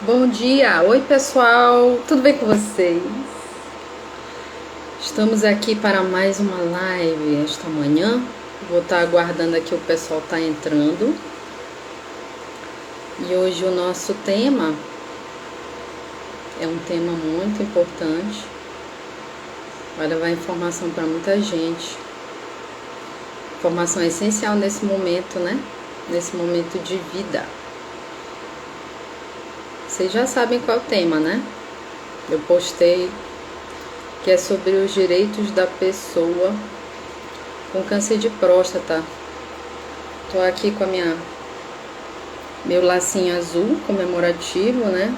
Bom dia, oi pessoal, tudo bem com vocês? Estamos aqui para mais uma live esta manhã. Vou estar aguardando aqui o pessoal tá entrando. E hoje o nosso tema é um tema muito importante. Vai levar informação para muita gente. Informação essencial nesse momento, né? Nesse momento de vida. Vocês já sabem qual é o tema, né? Eu postei que é sobre os direitos da pessoa com câncer de próstata. Tô aqui com meu lacinho azul comemorativo, né?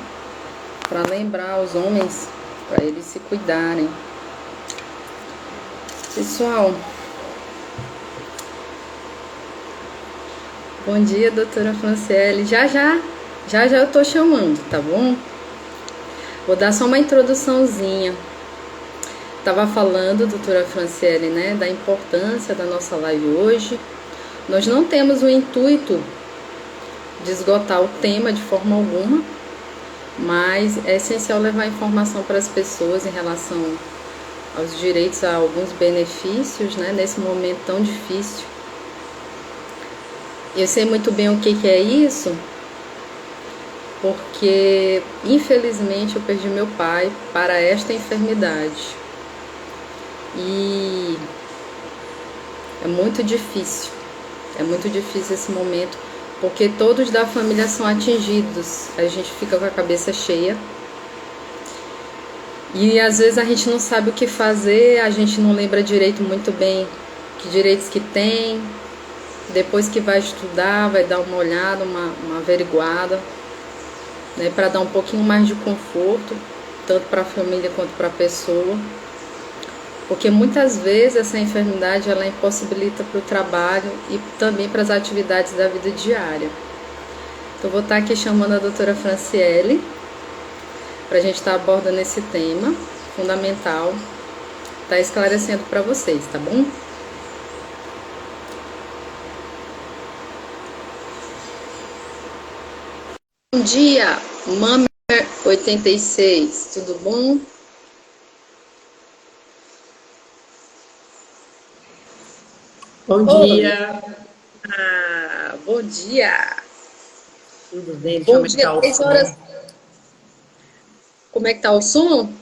Para lembrar os homens, para eles se cuidarem. Pessoal, bom dia, doutora Franciele. Já eu tô chamando, tá bom? Vou dar só uma introduçãozinha. Tava falando, doutora Franciele, né, da importância da nossa live hoje. Nós não temos o intuito de esgotar o tema de forma alguma, mas é essencial levar informação para as pessoas em relação aos direitos, a alguns benefícios, né, nesse momento tão difícil. Eu sei muito bem o que é isso, porque infelizmente eu perdi meu pai para esta enfermidade. E é muito difícil esse momento, porque todos da família são atingidos, a gente fica com a cabeça cheia e às vezes a gente não sabe o que fazer, a gente não lembra direito muito bem que direitos que tem. Depois que vai estudar, vai dar uma olhada, uma averiguada, né, para dar um pouquinho mais de conforto, tanto para a família quanto para a pessoa. Porque muitas vezes essa enfermidade ela impossibilita para o trabalho e também para as atividades da vida diária. Então vou estar aqui chamando a doutora Franciele para a gente estar abordando esse tema fundamental, tá esclarecendo para vocês, tá bom? Bom dia, Mamer86, tudo bom? Bom Oi, dia, bom dia. tudo bem? Deixa eu Bom dia, aumentar o 10 horas. som. Como é que tá o som?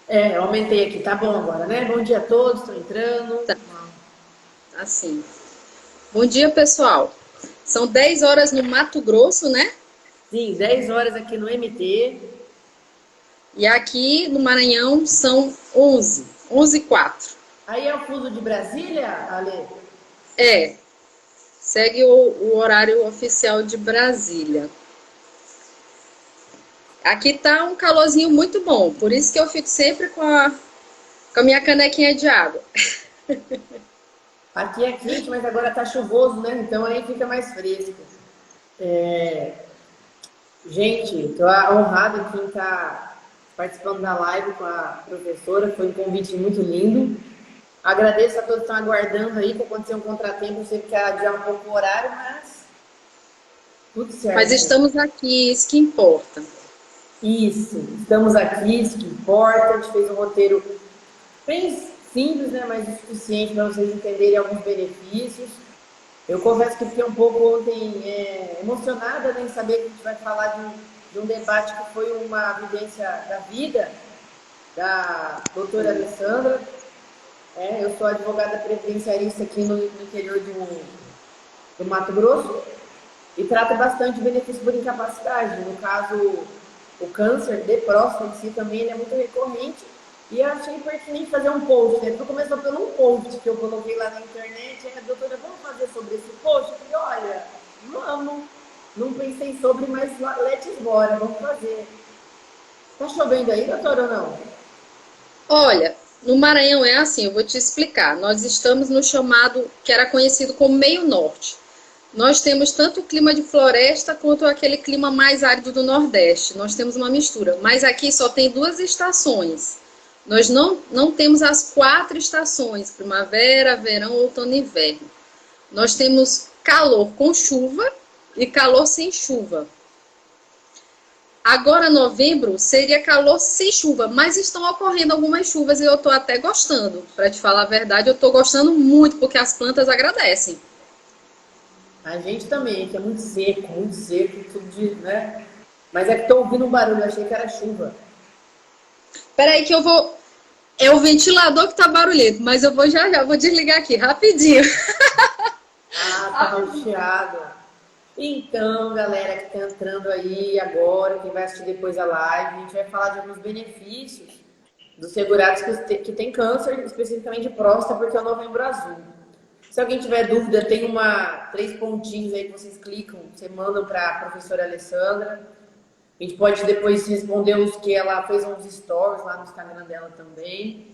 Eu aumentei aqui, tá bom agora, né? Bom dia a todos, estou entrando. Tá, assim. Bom dia, pessoal. São 10 horas no Mato Grosso, né? Sim, 10 horas aqui no MT. E aqui no Maranhão são 11h04. Aí é o fuso de Brasília, Ale? É, segue o horário oficial de Brasília. Aqui tá um calorzinho muito bom, por isso que eu fico sempre com a minha canequinha de água. Aqui é quente, mas agora tá chuvoso, né? Então aí fica mais fresco. Gente, estou honrada em estar participando da live com a professora. Foi um convite muito lindo. Agradeço a todos que estão aguardando aí, que aconteceu um contratempo. Eu sei que adiar um pouco o horário, mas tudo Mas certo. estamos aqui, isso que importa. Isso, estamos aqui, isso que importa. A gente fez um roteiro bem simples, né, mas o suficiente para vocês entenderem alguns benefícios. Eu confesso que fiquei um pouco ontem emocionada, né, em saber que a gente vai falar de um debate que foi uma vivência da vida da doutora Alessandra. Eu sou advogada previdenciarista aqui no interior do Mato Grosso e trato bastante de benefício por incapacidade. No caso, o câncer de próstata em si também ele é muito recorrente e eu achei pertinente fazer um post, né? Tudo começou pelo um post que eu coloquei lá na internet, doutora, vamos fazer sobre esse post? Eu falei, olha, vamos, não pensei sobre, mas let's bora, vamos fazer. Tá chovendo aí, doutora, ou não? Olha, no Maranhão é assim, eu vou te explicar. Nós estamos no chamado que era conhecido como meio norte. Nós temos tanto o clima de floresta quanto aquele clima mais árido do Nordeste. Nós temos uma mistura, mas aqui só tem duas estações. Nós não temos as 4 estações, primavera, verão, outono e inverno. Nós temos calor com chuva e calor sem chuva. Agora, novembro, seria calor sem chuva, mas estão ocorrendo algumas chuvas e eu estou até gostando. Para te falar a verdade, eu estou gostando muito, porque as plantas agradecem. A gente também, que é muito seco, tudo de, né? Mas é que tô ouvindo um barulho, achei que era chuva. Peraí que eu vou... É o ventilador que tá barulhento, mas eu vou já já, vou desligar aqui, rapidinho. Ah, tá no chiado. Então, galera que tá entrando aí agora, quem vai assistir depois a live, a gente vai falar de alguns benefícios dos segurados que tem câncer, especificamente de próstata, porque é o Novembro Azul. Se alguém tiver dúvida, tem três pontinhos aí que vocês clicam, você manda para a professora Alessandra. A gente pode depois responder os que ela fez uns stories lá no Instagram dela também.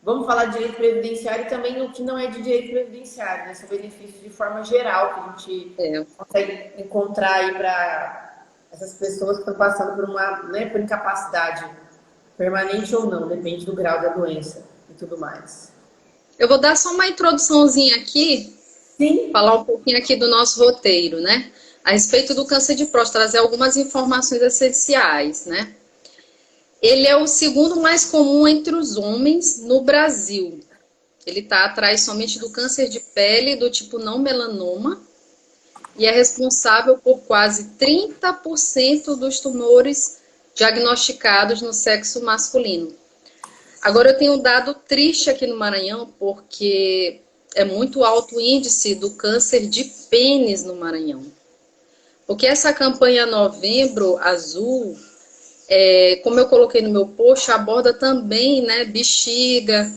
Vamos falar de direito previdenciário e também o que não é de direito previdenciário, né? São benefícios de forma geral que a gente É. consegue encontrar aí para essas pessoas que estão passando por por incapacidade permanente ou não, depende do grau da doença e tudo mais. Eu vou dar só uma introduçãozinha aqui, Sim, falar um pouquinho aqui do nosso roteiro, né? A respeito do câncer de próstata, trazer algumas informações essenciais, né? Ele é o segundo mais comum entre os homens no Brasil. Ele está atrás somente do câncer de pele do tipo não melanoma e é responsável por quase 30% dos tumores diagnosticados no sexo masculino. Agora eu tenho um dado triste aqui no Maranhão, porque é muito alto o índice do câncer de pênis no Maranhão. Porque essa campanha Novembro Azul, como eu coloquei no meu post, aborda também, né, bexiga,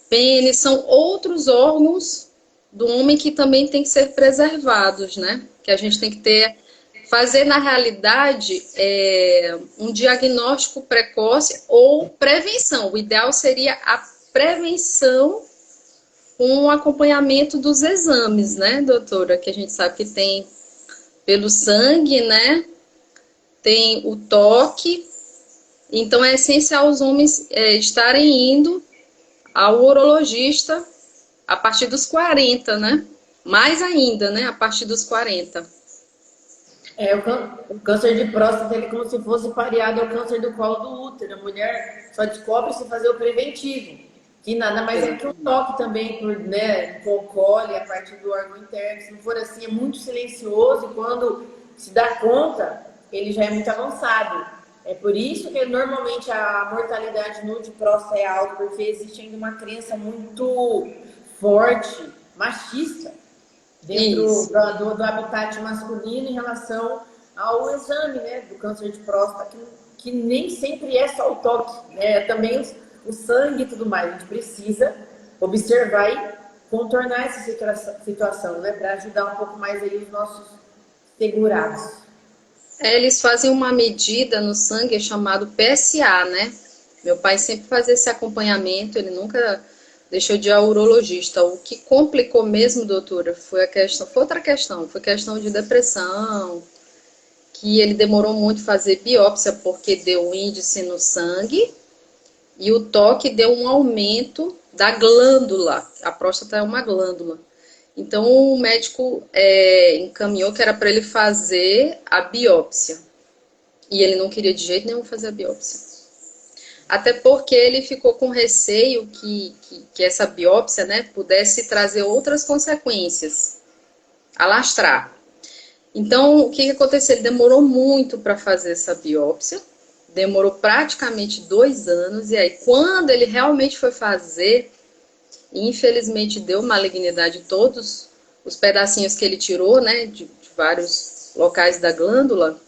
pênis, são outros órgãos do homem que também tem que ser preservados, né? Que a gente tem que fazer na realidade um diagnóstico precoce ou prevenção. O ideal seria a prevenção com o acompanhamento dos exames, né, doutora? Que a gente sabe que tem pelo sangue, né? Tem o toque. Então é essencial os homens estarem indo ao urologista a partir dos 40, né? Mais ainda, né? A partir dos 40. o câncer de próstata ele é como se fosse pareado ao câncer do colo do útero. A mulher só descobre se fazer o preventivo, que nada mais é que um toque também por, né, com o colo, a parte do órgão interno. Se não for assim, é muito silencioso e quando se dá conta, ele já é muito avançado. É por isso que normalmente a mortalidade no de próstata é alta, porque existe ainda uma crença muito forte, machista, dentro Isso. do habitat masculino em relação ao exame, né, do câncer de próstata, que nem sempre é só o toque, né, também o sangue e tudo mais. A gente precisa observar e contornar essa situação, né, para ajudar um pouco mais aí os nossos segurados. Eles fazem uma medida no sangue chamado PSA, né? Meu pai sempre fazia esse acompanhamento, ele nunca deixou de ir ao urologista. O que complicou mesmo, doutora, foi outra questão, foi questão de depressão, que ele demorou muito fazer biópsia porque deu um índice no sangue e o toque deu um aumento da glândula. A próstata é uma glândula. Então o médico encaminhou que era para ele fazer a biópsia. E ele não queria de jeito nenhum fazer a biópsia. Até porque ele ficou com receio que essa biópsia, né, pudesse trazer outras consequências, alastrar. Então, o que aconteceu? Ele demorou muito para fazer essa biópsia, demorou praticamente 2 anos, e aí, quando ele realmente foi fazer, infelizmente deu malignidade em todos os pedacinhos que ele tirou, né, de vários locais da glândula,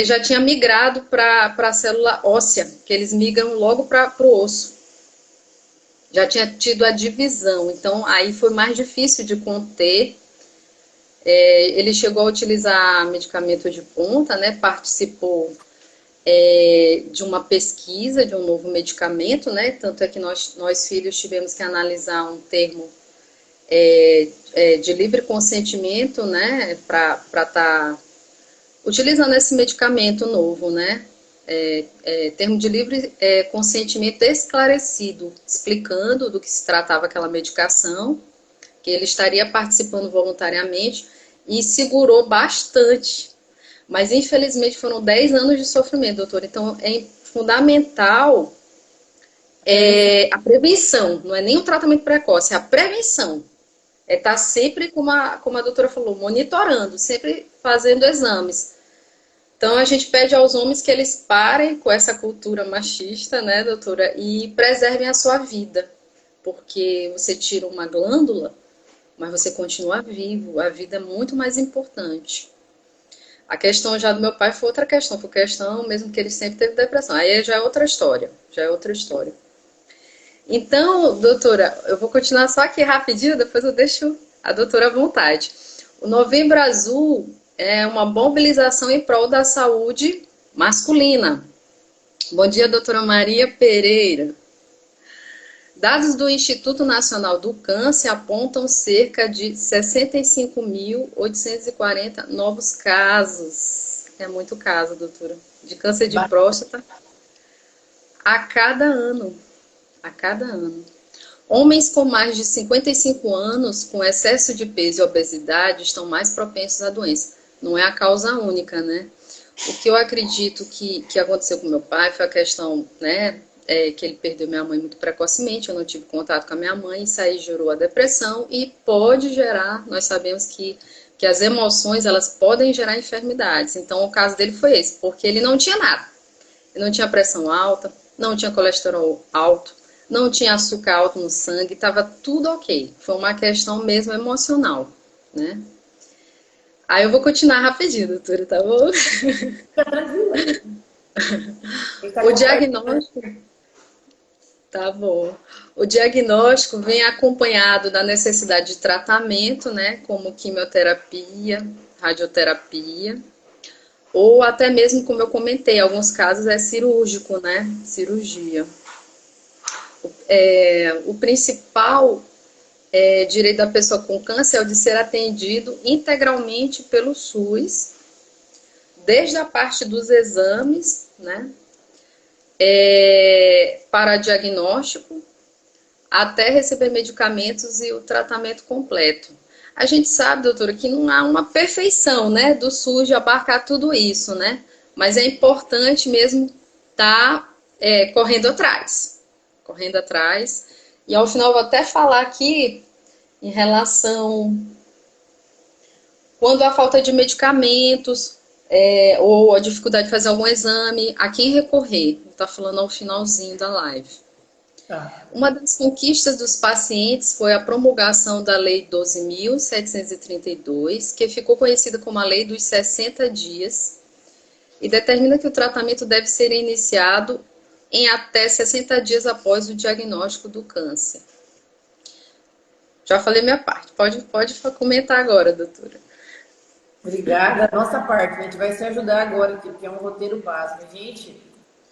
já tinha migrado para a célula óssea, que eles migram logo para o osso. Já tinha tido a divisão, então aí foi mais difícil de conter. Ele chegou a utilizar medicamento de ponta, né, participou de uma pesquisa de um novo medicamento, né, tanto é que nós filhos tivemos que analisar um termo de livre consentimento, né, para estar utilizando esse medicamento novo, né? Termo de livre consentimento esclarecido, explicando do que se tratava aquela medicação, que ele estaria participando voluntariamente e segurou bastante. Mas, infelizmente, foram 10 anos de sofrimento, doutora. Então, é fundamental a prevenção, não é nem o tratamento precoce, é a prevenção. É estar sempre, como a doutora falou, monitorando, sempre fazendo exames. Então, a gente pede aos homens que eles parem com essa cultura machista, né, doutora, e preservem a sua vida. Porque você tira uma glândula, mas você continua vivo. A vida é muito mais importante. A questão já do meu pai foi outra questão, por questão mesmo que ele sempre teve depressão. Aí já é outra história, já é outra história. Então, doutora, eu vou continuar só aqui rapidinho, depois eu deixo a doutora à vontade. O Novembro Azul é uma mobilização em prol da saúde masculina. Bom dia, doutora Maria Pereira. Dados do Instituto Nacional do Câncer apontam cerca de 65.840 novos casos. É muito caso, doutora. De câncer de próstata a cada ano. A cada ano. Homens com mais de 55 anos, com excesso de peso e obesidade, estão mais propensos à doença. Não é a causa única, né? O que eu acredito que aconteceu com meu pai foi a questão, né? Que ele perdeu minha mãe muito precocemente, eu não tive contato com a minha mãe, isso aí gerou a depressão e pode gerar, nós sabemos que as emoções, elas podem gerar enfermidades. Então, o caso dele foi esse, porque ele não tinha nada. Ele não tinha pressão alta, não tinha colesterol alto, não tinha açúcar alto no sangue, estava tudo ok. Foi uma questão mesmo emocional, né? Aí eu vou continuar rapidinho, doutora, tá bom? Fica tranquila. O diagnóstico... Tá bom. O diagnóstico vem acompanhado da necessidade de tratamento, né, como quimioterapia, radioterapia, ou até mesmo, como eu comentei, em alguns casos é cirúrgico, né, cirurgia. O principal direito da pessoa com câncer é o de ser atendido integralmente pelo SUS, desde a parte dos exames, né, para diagnóstico, até receber medicamentos e o tratamento completo. A gente sabe, doutora, que não há uma perfeição, né, do SUS de abarcar tudo isso, né? Mas é importante mesmo estar correndo atrás. Correndo atrás. E ao final eu vou até falar aqui em relação quando há falta de medicamentos, ou a dificuldade de fazer algum exame, a quem recorrer? Vou estar falando ao finalzinho da live. Tá. Uma das conquistas dos pacientes foi a promulgação da Lei 12.732, que ficou conhecida como a Lei dos 60 dias, e determina que o tratamento deve ser iniciado em até 60 dias após o diagnóstico do câncer. Já falei minha parte, pode comentar agora, doutora. Obrigada. Da nossa parte, a gente vai se ajudar agora aqui, porque é um roteiro básico. A gente,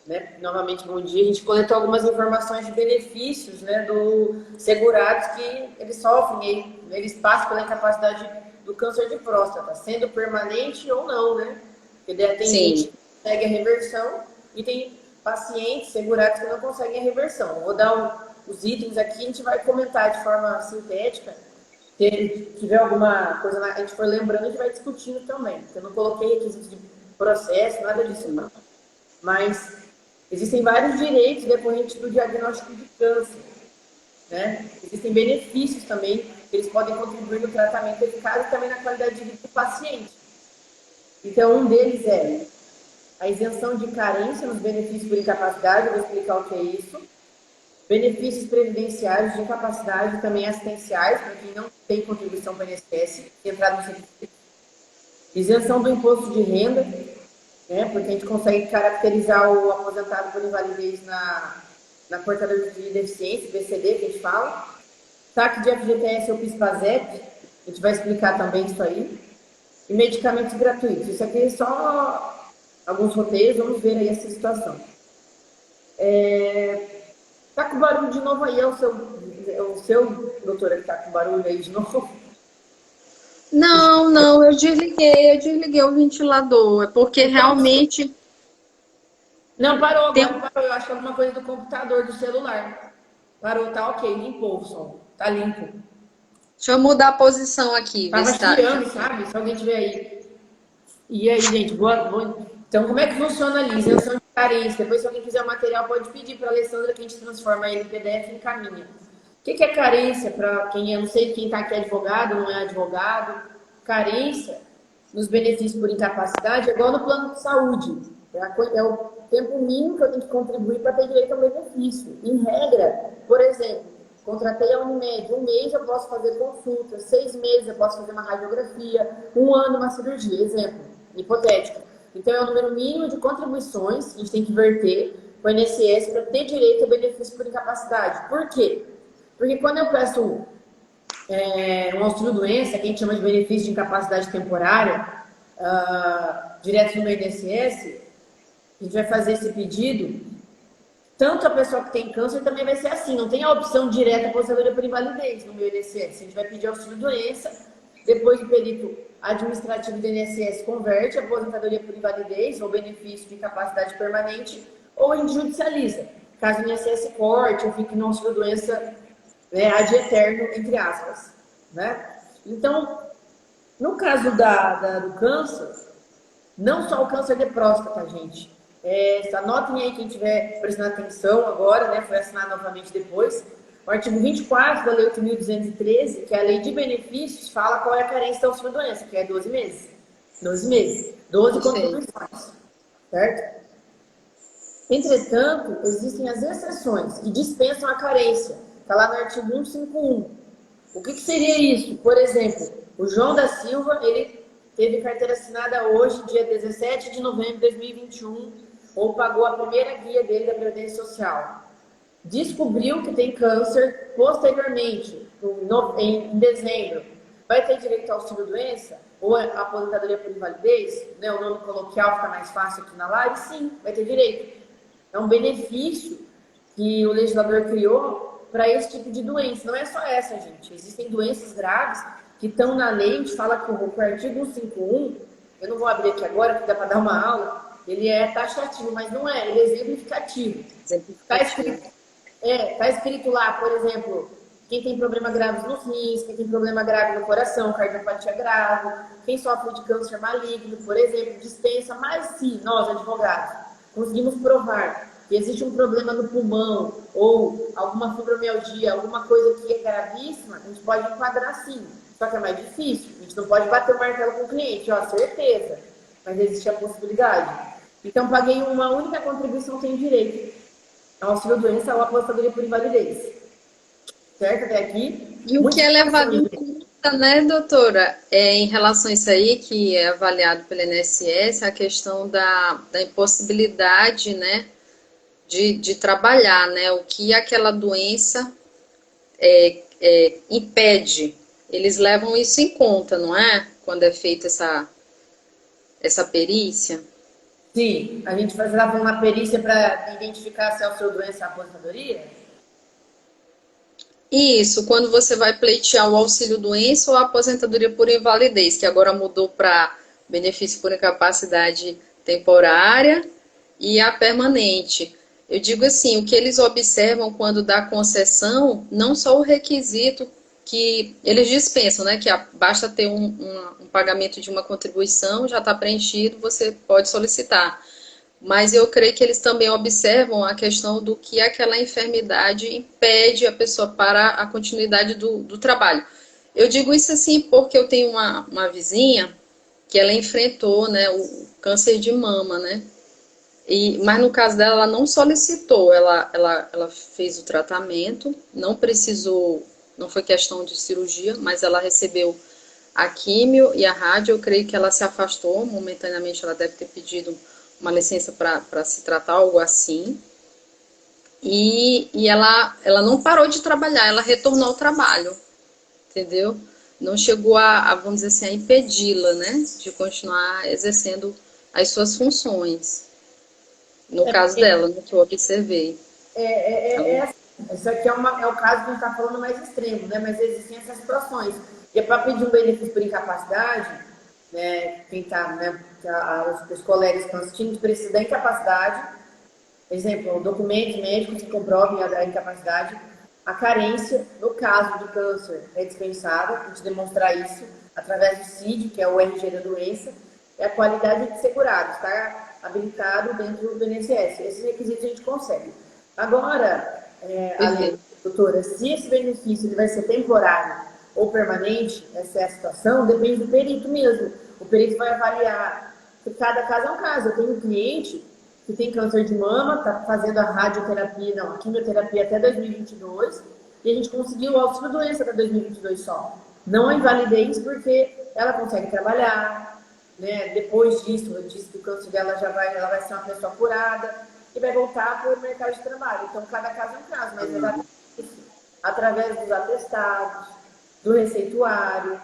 né, novamente, bom dia. A gente coletou algumas informações de benefícios, né, do segurados que eles sofrem, eles passam pela incapacidade do câncer de próstata, sendo permanente ou não, né? Porque tem gente que consegue a reversão e tem pacientes segurados que não conseguem a reversão. Eu vou dar os itens aqui, a gente vai comentar de forma sintética. Se tiver alguma coisa, a gente for lembrando, a gente vai discutindo também. Eu não coloquei requisitos de processo, nada disso não. Mas existem vários direitos decorrentes do diagnóstico de câncer, né? Existem benefícios também que eles podem contribuir no tratamento eficaz e também na qualidade de vida do paciente. Então, um deles é a isenção de carência nos benefícios por incapacidade, eu vou explicar o que é isso. Benefícios previdenciários de incapacidade, também assistenciais, para quem não tem contribuição para o INSS, entrada no serviço. Isenção do imposto de renda, né, porque a gente consegue caracterizar o aposentado por invalidez na portaria de deficiência, BCD, que a gente fala. Saque de FGTS ou PIS/PASEP, a gente vai explicar também isso aí. E medicamentos gratuitos. Isso aqui é só alguns roteiros, vamos ver aí essa situação. Tá com barulho de novo aí, é o seu doutora, que tá com barulho aí de novo? Não, eu desliguei o ventilador, é porque realmente... Não, parou agora, parou. Eu acho que é alguma coisa do computador, do celular. Parou, tá ok, limpou o som, tá limpo. Deixa eu mudar a posição aqui. Tava chiando, sabe? Se alguém tiver aí. E aí, gente, então como é que funciona ali? Isenção de carência. Depois, se alguém quiser o material, pode pedir para a Alessandra que a gente transforma ele em PDF e encaminha. O que é carência? Para quem eu não sei quem está aqui é advogado, não é advogado. Carência nos benefícios por incapacidade é igual no plano de saúde. É o tempo mínimo que eu tenho que contribuir para ter direito ao benefício. Em regra, por exemplo, contratei a Unimed, um mês eu posso fazer consulta, 6 meses eu posso fazer uma radiografia, um ano uma cirurgia, exemplo, hipotético. Então é o número mínimo de contribuições que a gente tem que verter para o INSS para ter direito ao benefício por incapacidade. Por quê? Porque quando eu peço um auxílio-doença, que a gente chama de benefício de incapacidade temporária, direto no INSS, a gente vai fazer esse pedido. Tanto a pessoa que tem câncer também vai ser assim, não tem a opção direta aposentadoria por invalidez no meu INSS. A gente vai pedir auxílio-doença, depois o perito administrativo do INSS converte a aposentadoria por invalidez ou benefício de incapacidade permanente ou a gente judicializa. Caso o INSS corte ou fique no auxílio-doença ad eterno, entre aspas. Né? Então, no caso do câncer, não só o câncer de próstata, gente. Anotem aí quem estiver prestando atenção agora, né? Foi assinado novamente depois. O artigo 24 da Lei 8.213, que é a Lei de Benefícios, fala qual é a carência da auxílio-doença, que é 12 meses. 12 meses. 12 contribuições. Certo? Entretanto, existem as exceções que dispensam a carência. Está lá no artigo 151. O que seria isso? Por exemplo, o João da Silva, ele teve carteira assinada hoje, dia 17 de novembro de 2021, ou pagou a primeira guia dele da Previdência Social. Descobriu que tem câncer posteriormente, em dezembro. Vai ter direito ao auxílio-doença? Ou a aposentadoria por invalidez? Né, o nome coloquial fica mais fácil aqui na live? Sim, vai ter direito. É um benefício que o legislador criou para esse tipo de doença. Não é só essa, gente. Existem doenças graves que estão na lei. A gente fala que o artigo 151, eu não vou abrir aqui agora, porque dá para dar uma aula, ele é taxativo, mas não é, ele é exemplificativo. Tá escrito lá, por exemplo, quem tem problema grave nos rins, quem tem problema grave no coração, cardiopatia grave, quem sofre de câncer maligno, por exemplo, dispensa, mas se nós, advogados, conseguimos provar que existe um problema no pulmão ou alguma fibromialgia, alguma coisa que é gravíssima, a gente pode enquadrar sim. Só que é mais difícil. A gente não pode bater o martelo com o cliente, ó, certeza. Mas existe a possibilidade. Então, paguei uma única contribuição, tenho direito ao auxílio-doença ou aposentadoria por invalidez. Certo até aqui? E o que é levado em conta, né, doutora, em relação a isso aí, que é avaliado pelo INSS, a questão da impossibilidade, né, de trabalhar, né, o que aquela doença impede. Eles levam isso em conta, não é? Quando é feita essa perícia. Sim, a gente vai fazer uma perícia para identificar se é o seu doença ou a aposentadoria? Isso, quando você vai pleitear o auxílio-doença ou a aposentadoria por invalidez, que agora mudou para benefício por incapacidade temporária e a permanente. Eu digo assim, o que eles observam quando dá concessão, não só o requisito que eles dispensam, né, que basta ter um pagamento de uma contribuição, já está preenchido, você pode solicitar. Mas eu creio que eles também observam a questão do que aquela enfermidade impede a pessoa para a continuidade do trabalho. Eu digo isso assim porque eu tenho uma vizinha que ela enfrentou, né, o câncer de mama, né? Mas no caso dela, ela não solicitou, ela fez o tratamento, não precisou, não foi questão de cirurgia, mas ela recebeu a químio e a rádio. Eu creio que ela se afastou, momentaneamente ela deve ter pedido uma licença para se tratar, algo assim. E ela não parou de trabalhar, ela retornou ao trabalho, entendeu? Não chegou vamos dizer assim, a impedi-la, né, de continuar exercendo as suas funções. No caso dela, no que eu observei. Isso aqui é o caso que a gente está falando mais extremo, né? Mas existem essas situações. E é para pedir um benefício por incapacidade, né? Quem está, né? Os colegas que estão assistindo precisam da incapacidade. Exemplo, documentos médicos que comprovem a incapacidade. A carência, no caso de câncer, é dispensada, a gente demonstrar isso através do CID, que é o RG da doença. é a qualidade de segurados, está habilitado dentro do INSS. Esses requisitos a gente consegue. Agora, doutora, se esse benefício ele vai ser temporário ou permanente, essa é a situação, depende do perito mesmo. O perito vai avaliar, porque cada caso é um caso. Eu tenho um cliente que tem câncer de mama, está fazendo a radioterapia, não, a quimioterapia até 2022, e a gente conseguiu o auxílio-doença até 2022 só. Não a invalidez, porque ela consegue trabalhar, né? Depois disso, eu disse que o câncer dela ela vai ser uma pessoa curada e vai voltar para o mercado de trabalho. Então, cada caso é um caso, mas exatamente isso. Através dos atestados, do receituário,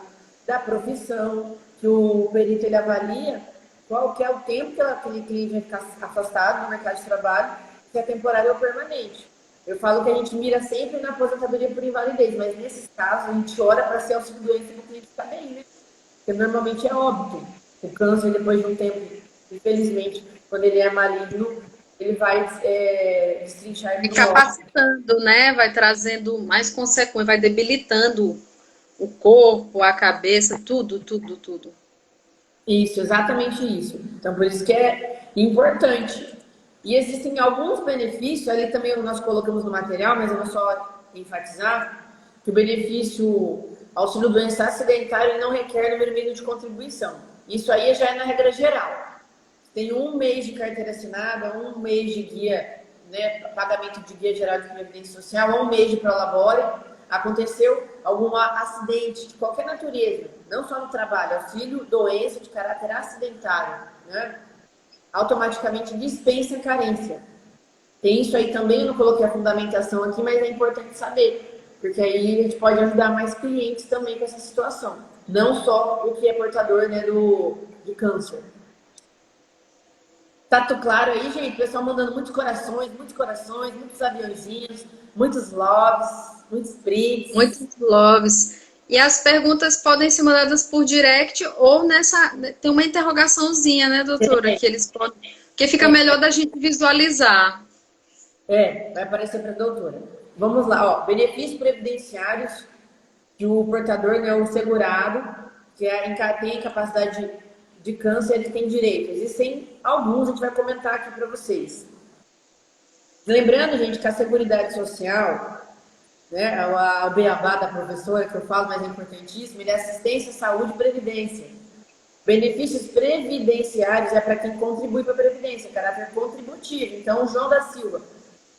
da profissão, que o perito ele avalia qual que é o tempo que aquele cliente vai ficar afastado do mercado de trabalho, se é temporário ou permanente. Eu falo que a gente mira sempre na aposentadoria por invalidez, mas nesses casos a gente ora para ser auxílio-doença do cliente está bem, né? Porque normalmente é óbito. O câncer, depois de um tempo, infelizmente, quando ele é maligno, ele vai destrinchar no capacitando, né? Vai trazendo mais consequências, vai debilitando o corpo, a cabeça, tudo, tudo, tudo. Isso, exatamente isso. Então, por isso que é importante. E existem alguns benefícios, ali também nós colocamos no material, mas eu vou só enfatizar que o benefício auxílio-doença acidentário não requer número mínimo de contribuição. Isso aí já é na regra geral. Tem um mês de carteira assinada, um mês de guia, né, pagamento de guia geral de previdência social, um mês de prolabore. Aconteceu algum acidente de qualquer natureza, não só no trabalho, auxílio, doença de caráter acidentário, né? Automaticamente dispensa a carência. Tem isso aí também, eu não coloquei a fundamentação aqui, mas é importante saber, porque aí a gente pode ajudar mais clientes também com essa situação. Não só o que é portador, né, de câncer. Tá tudo claro aí, gente? O pessoal mandando muitos corações, muitos aviãozinhos, muitos loves, muitos prints. Muitos loves. E as perguntas podem ser mandadas por direct ou tem uma interrogaçãozinha, né, doutora? Que eles podem. Que fica melhor da gente visualizar. Vai aparecer para a doutora. Vamos lá, ó. Benefícios previdenciários que o portador, né, o segurado, que tem incapacidade de câncer, ele tem direito. Existem alguns, a gente vai comentar aqui para vocês. Lembrando, gente, que a Seguridade Social, né, o beabá da professora, que eu falo, mas é importantíssimo, ele é assistência, saúde e previdência. Benefícios previdenciários é para quem contribui para a Previdência, caráter contributivo. Então, o João da Silva,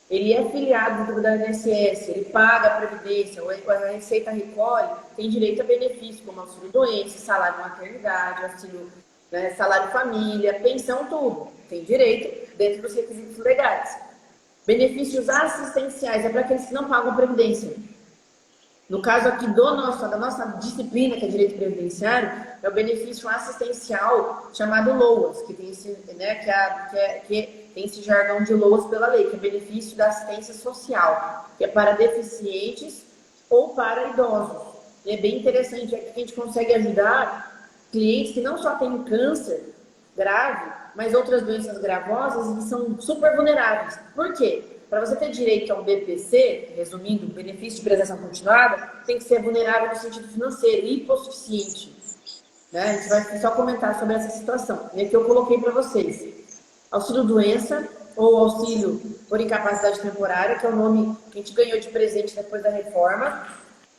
ele é filiado do INSS, ele paga a Previdência, a Receita recolhe, tem direito a benefícios, como auxílio-doença, salário maternidade, auxílio, né, salário família, pensão, tudo. Tem direito dentro dos requisitos legais. Benefícios assistenciais é para aqueles que não pagam Previdência. No caso aqui da nossa disciplina, que é Direito Previdenciário, é o benefício assistencial chamado LOAS, que tem esse, né, que tem esse jargão de LOAS pela lei, que é benefício da assistência social, que é para deficientes ou para idosos. E é bem interessante, é que a gente consegue ajudar clientes que não só têm câncer grave, mas outras doenças gravosas e são super vulneráveis. Por quê? Para você ter direito a um BPC, resumindo, benefício de prestação continuada, tem que ser vulnerável no sentido financeiro, hipossuficiente. Né? A gente vai só comentar sobre essa situação. E aqui eu coloquei para vocês. Auxílio-doença ou auxílio por incapacidade temporária, que é o nome que a gente ganhou de presente depois da reforma,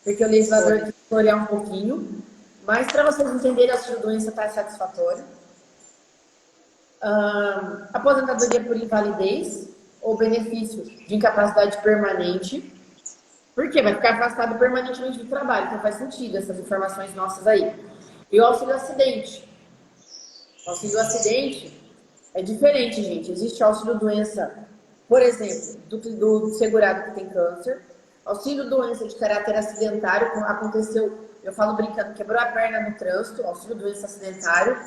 porque o legislador tem que olhar um pouquinho. Mas para vocês entenderem, auxílio-doença está satisfatório. Aposentadoria por invalidez ou benefício de incapacidade permanente. Por quê? Vai ficar afastado permanentemente do trabalho, então faz sentido essas informações nossas aí. E o auxílio acidente. O auxílio acidente é diferente, gente. Existe auxílio doença, por exemplo, do segurado que tem câncer. Auxílio doença de caráter acidentário, aconteceu, eu falo brincando, quebrou a perna no trânsito, auxílio doença acidentário.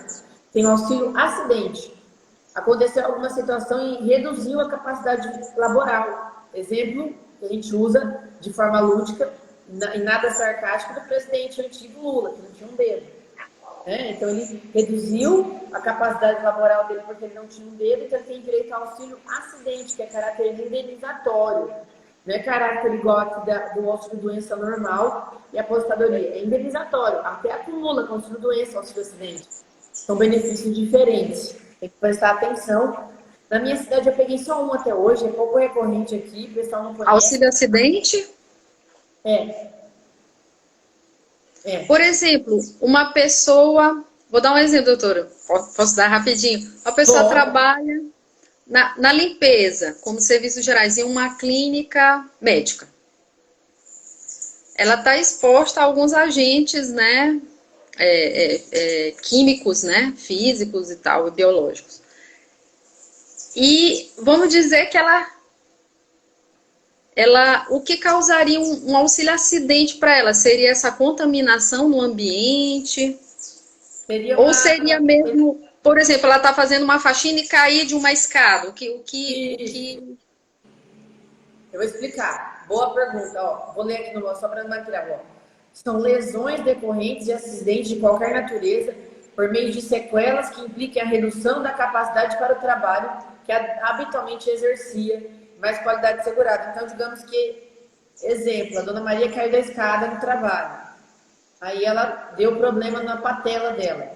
Tem o auxílio acidente. Aconteceu alguma situação e reduziu a capacidade laboral. Exemplo que a gente usa de forma lúdica e nada sarcástico do presidente antigo Lula, que não tinha um dedo. Então ele reduziu a capacidade laboral dele porque ele não tinha um dedo, então ele tem direito ao auxílio acidente, que é caráter indenizatório. Não é caráter igual aqui do auxílio doença normal e aposentadoria. É indenizatório, até acumula com auxílio doença, auxílio acidente. São benefícios diferentes. Tem que prestar atenção. Na minha cidade eu peguei só um até hoje, é pouco recorrente aqui, o pessoal não conhece. Auxílio acidente? É, é. Por exemplo, uma pessoa, vou dar um exemplo, doutora, posso dar rapidinho? Uma pessoa Bom, trabalha na limpeza, como serviços gerais, em uma clínica médica. Ela está exposta a alguns agentes, né, químicos, né, físicos e tal, e biológicos. E vamos dizer que o que causaria um auxílio acidente para ela? Seria essa contaminação no ambiente? seria Ou uma. seria mesmo, por exemplo, ela está fazendo uma faxina e cair de uma escada? Isso. Eu vou explicar. Boa pergunta. Ó, vou ler aqui no só para não material. Ó. São lesões decorrentes de acidentes de qualquer natureza por meio de sequelas que impliquem a redução da capacidade para o trabalho que habitualmente exercia, mais qualidade assegurada. Então, digamos que, exemplo, a dona Maria caiu da escada no trabalho. Aí ela deu problema na patela dela.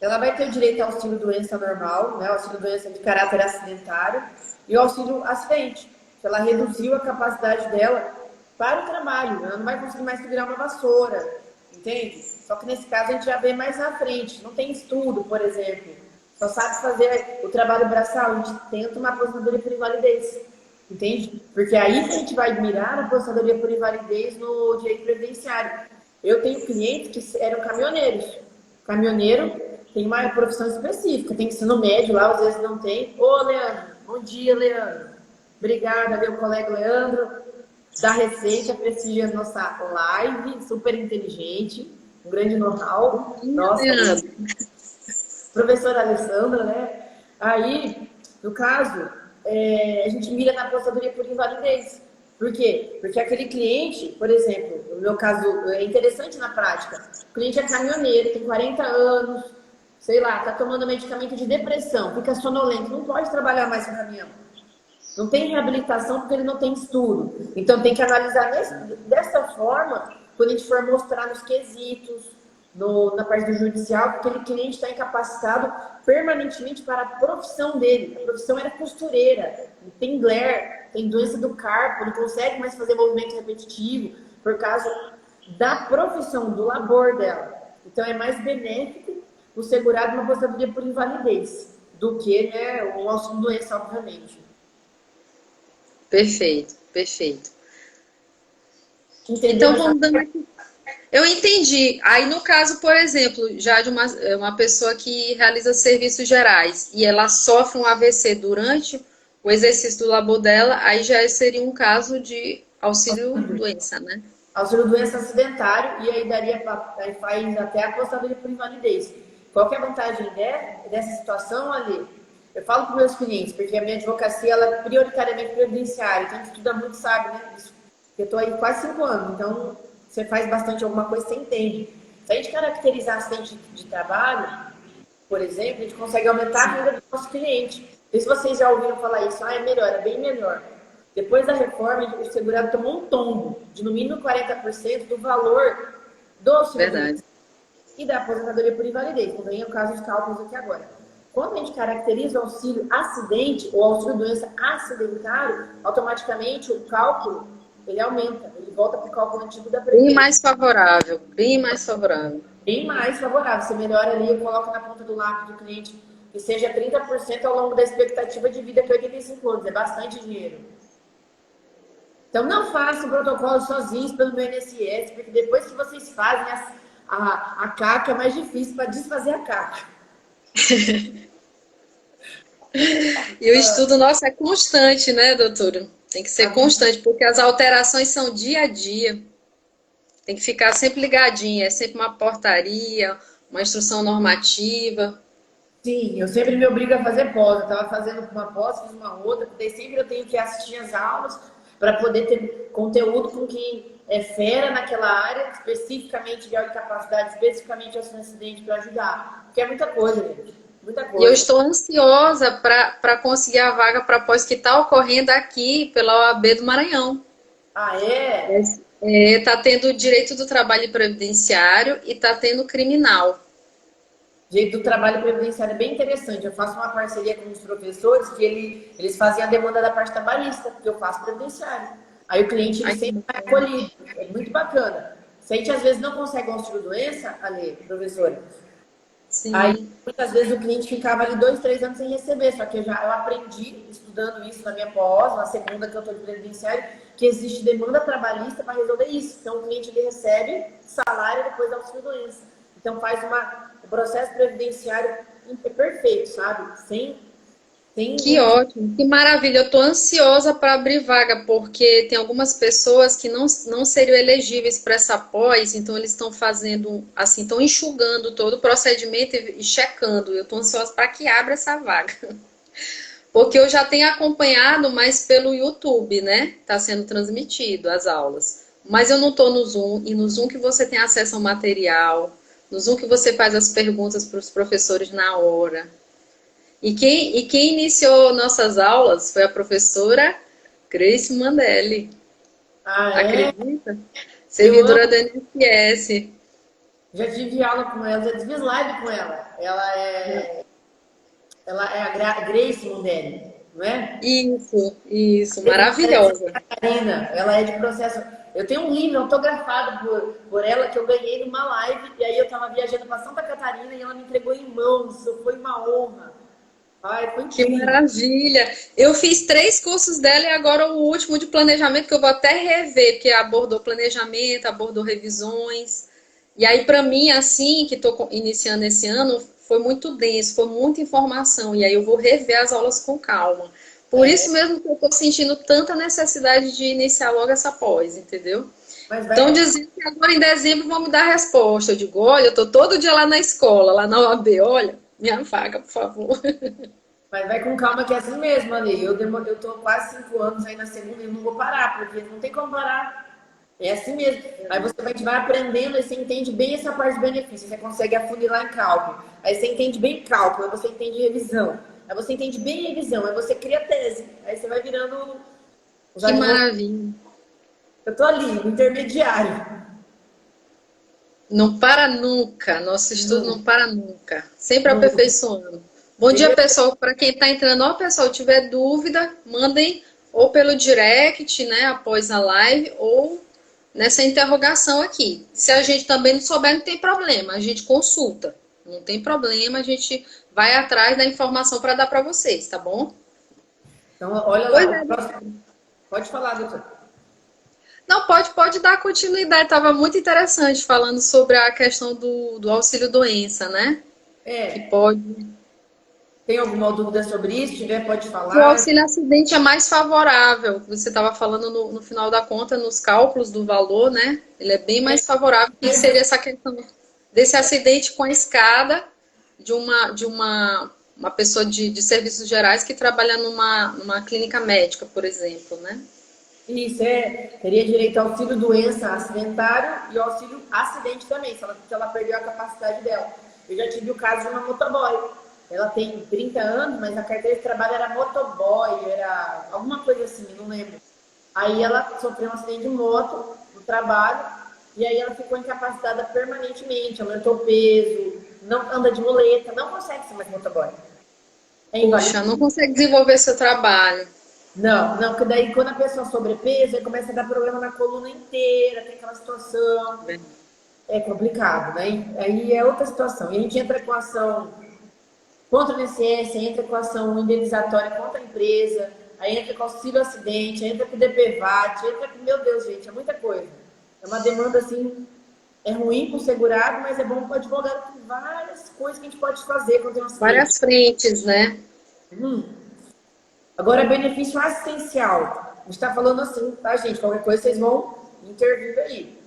Ela vai ter direito ao auxílio doença normal, né? Auxílio doença de caráter acidentário e o auxílio acidente. Se ela reduziu a capacidade dela para o trabalho, ela não vai conseguir mais segurar uma vassoura, entende? Só que nesse caso a gente já vê mais na frente. Não tem estudo, por exemplo. Só sabe fazer o trabalho braçal, a gente tenta uma aposentadoria por invalidez, entende? Porque aí que a gente vai mirar a aposentadoria por invalidez no direito previdenciário. Eu tenho clientes que eram caminhoneiros. Caminhoneiro tem uma profissão específica, tem ensino médio lá, às vezes não tem. Ô, Leandro, bom dia, Leandro. Obrigada, meu colega Leandro, da Receita, prestigia nossa live, super inteligente, um grande know-how. Nossa, professora Alessandra, né? Aí, no caso, a gente mira na aposentadoria por invalidez. Por quê? Porque aquele cliente, por exemplo, no meu caso, é interessante na prática, o cliente é caminhoneiro, tem 40 anos, sei lá, tá tomando medicamento de depressão, fica sonolento, não pode trabalhar mais com caminhão. Não tem reabilitação porque ele não tem estudo. Então tem que analisar dessa forma, quando a gente for mostrar nos quesitos, na parte do judicial, que aquele cliente está incapacitado permanentemente para a profissão dele. A profissão era costureira, tem glare, tem doença do carpo, não consegue mais fazer movimento repetitivo por causa da profissão, do labor dela. Então é mais benéfico o segurado uma aposentadoria por invalidez do que, né, o auxílio doença, obviamente. Perfeito, perfeito. Entendeu? Então vamos dando aqui. Eu entendi. Aí no caso, por exemplo, já de uma pessoa que realiza serviços gerais e ela sofre um AVC durante o exercício do labor dela, aí já seria um caso de auxílio doença, né? Auxílio doença acidentário, e aí aí faz até a aposentadoria por invalidez. Qual que é a vantagem dessa situação, Ali? Eu falo para meus clientes, porque a minha advocacia ela é prioritariamente previdenciária, então a gente estuda muito, sabe, né? Eu estou aí quase 5 anos, então você faz bastante alguma coisa, você entende. Se a gente caracterizar acidente de trabalho, por exemplo, a gente consegue aumentar a renda do nosso cliente. Não sei se vocês já ouviram falar isso, é melhor, é bem melhor. Depois da reforma, o segurado tomou um tombo de no mínimo 40% do valor do seguro e da aposentadoria por invalidez. Então, vem o caso dos cálculos aqui agora. Quando a gente caracteriza o auxílio acidente ou auxílio doença acidentário, automaticamente o cálculo ele aumenta, ele volta para o cálculo antigo da Previdência. Bem mais favorável, bem mais favorável. Bem mais favorável. Você melhora ali, eu coloco na ponta do lápis do cliente que seja 30% ao longo da expectativa de vida, que é 85 anos. É bastante dinheiro. Então, não façam protocolo sozinhos pelo meu INSS, porque depois que vocês fazem a caca, é mais difícil para desfazer a caca. E o estudo nosso é constante, né, doutora? Tem que ser constante, porque as alterações são dia a dia. Tem que ficar sempre ligadinho, é sempre uma portaria, uma instrução normativa. Sim, eu sempre me obrigo a fazer pós. Eu estava fazendo uma pós, fiz uma outra, porque sempre eu tenho que assistir as aulas para poder ter conteúdo com quem é fera naquela área, especificamente de capacidade, especificamente de acidente para ajudar. Porque é muita coisa, gente. Muita coisa. E eu estou ansiosa para conseguir a vaga para pós que está ocorrendo aqui pela OAB do Maranhão. Ah, é? Está tendo direito do trabalho previdenciário e está tendo criminal. O jeito do trabalho previdenciário é bem interessante. Eu faço uma parceria com os professores que eles fazem a demanda da parte trabalhista, porque eu faço previdenciário. Aí o cliente ele Ai, que sempre vai bacana. acolhido. É muito bacana. Se a gente às vezes não consegue um auxílio-doença, Ale, professora, aí Sim. muitas vezes o cliente ficava ali 2, 3 anos sem receber. Só que eu aprendi, estudando isso na minha pós, na segunda que eu estou de previdenciário, que existe demanda trabalhista para resolver isso. Então o cliente ele recebe salário depois da auxílio-doença. Então faz o processo previdenciário perfeito, sabe? Sem Que ótimo, que maravilha. Eu estou ansiosa para abrir vaga, porque tem algumas pessoas que não seriam elegíveis para essa pós, então eles estão fazendo, assim, estão enxugando todo o procedimento e checando. Eu estou ansiosa para que abra essa vaga. Porque eu já tenho acompanhado mais pelo YouTube, né? Está sendo transmitido as aulas. Mas eu não estou no Zoom, e no Zoom que você tem acesso ao material, no Zoom que você faz as perguntas para os professores na hora. E quem iniciou nossas aulas foi a professora Grace Mandelli. Ah, é? Acredita? Eu Servidora amo. da NSS. Já tive aula com ela, já fiz live com ela. Ela é a Grace Mundelli, não é? Isso, Grace Mundelli é de maravilhosa. Santa Catarina. Ela é de processo. Eu tenho um livro autografado por ela que eu ganhei numa live. E aí eu tava viajando para Santa Catarina e ela me entregou em mãos. Isso foi uma honra. Ai, foi Que incrível. maravilha! Eu fiz 3 cursos dela e agora o último de planejamento, que eu vou até rever, porque abordou planejamento, abordou revisões. E aí, para mim, assim, que estou iniciando esse ano, foi muito denso, foi muita informação. E aí eu vou rever as aulas com calma. Por isso mesmo que eu estou sentindo tanta necessidade de iniciar logo essa pós, entendeu? Mas vai Então, com, dizendo que agora em dezembro vão me dar a resposta. Eu digo, olha, eu estou todo dia lá na escola, lá na OAB, olha, minha vaga, por favor. mas vai com calma que é assim mesmo, Ali. Eu tô quase 5 anos aí na segunda e não vou parar, porque não tem como parar. É assim mesmo. Aí você vai aprendendo e você entende bem essa parte de benefício. Você consegue afunilar em cálculo. Aí você entende bem cálculo, aí você entende revisão. Aí você entende bem revisão, aí você cria tese. Aí você vai virando os Que advogados. maravilha. Eu tô ali, no intermediário. Não para nunca. Nosso estudo No, não para nunca. Sempre no, aperfeiçoando. Bom dia, pessoal. Para quem está entrando, ó, pessoal, tiver dúvida, mandem ou pelo direct, né, após a live, ou nessa interrogação aqui. Se a gente também não souber, não tem problema. A gente consulta. Não tem problema, a gente vai atrás da informação para dar para vocês, tá bom? então, olha Pois lá. é. O próximo... Pode falar, doutor. Não, pode dar continuidade. Estava muito interessante falando sobre a questão do auxílio-doença, né? Que É, pode. tem alguma dúvida sobre isso? Se tiver, pode O falar. auxílio acidente é mais favorável. Você estava falando no final da conta, nos cálculos do valor, né? Ele é bem mais favorável, que seria essa questão desse acidente com a escada de uma pessoa de serviços gerais que trabalha numa clínica médica, por exemplo, né? Isso, teria direito ao auxílio doença acidentário e ao auxílio acidente também, se ela perdeu a capacidade dela. Eu já tive o caso de uma motoboy. Ela tem 30 anos, mas a carteira de trabalho era motoboy, era alguma coisa assim, não lembro. Aí ela sofreu um acidente de moto no trabalho e aí ela ficou incapacitada permanentemente, aumentou o peso, não anda de muleta, não consegue ser mais motoboy. É inválido. Puxa, não consegue desenvolver seu trabalho. Não, não, porque daí quando a pessoa sobrepeso, aí começa a dar problema na coluna inteira, tem aquela situação, é complicado, né? Aí é outra situação. E a gente entra com ação contra o INSS, entra com ação indenizatória contra a empresa, aí entra com auxílio acidente, entra com DPVAT, entra com, meu Deus, gente, é muita coisa. É uma demanda assim, é ruim para o segurado, mas é bom para o advogado, tem várias coisas que a gente pode fazer quando tem um acidente. Várias frentes, né? Agora, benefício assistencial. A gente está falando assim, tá, gente? Qualquer coisa vocês vão intervir aí.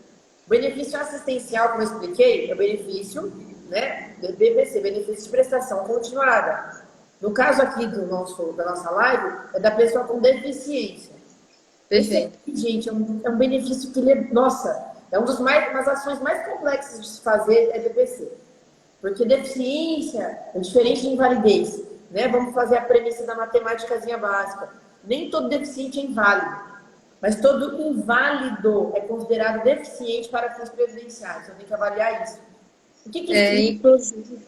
O benefício assistencial, como eu expliquei, é o benefício, né, do BPC, benefício de prestação continuada. No caso aqui da nossa live, é da pessoa com deficiência. Esse Perfeito. aqui, gente, é um benefício que ele é, nossa, é uma das ações mais complexas de se fazer, é BPC. Porque deficiência é diferente de invalidez, né? Vamos fazer a premissa da matemáticazinha básica. Nem todo deficiente é inválido, mas todo inválido é considerado deficiente para fins previdenciários. Então tem que avaliar isso. O que É, significa? inclusive.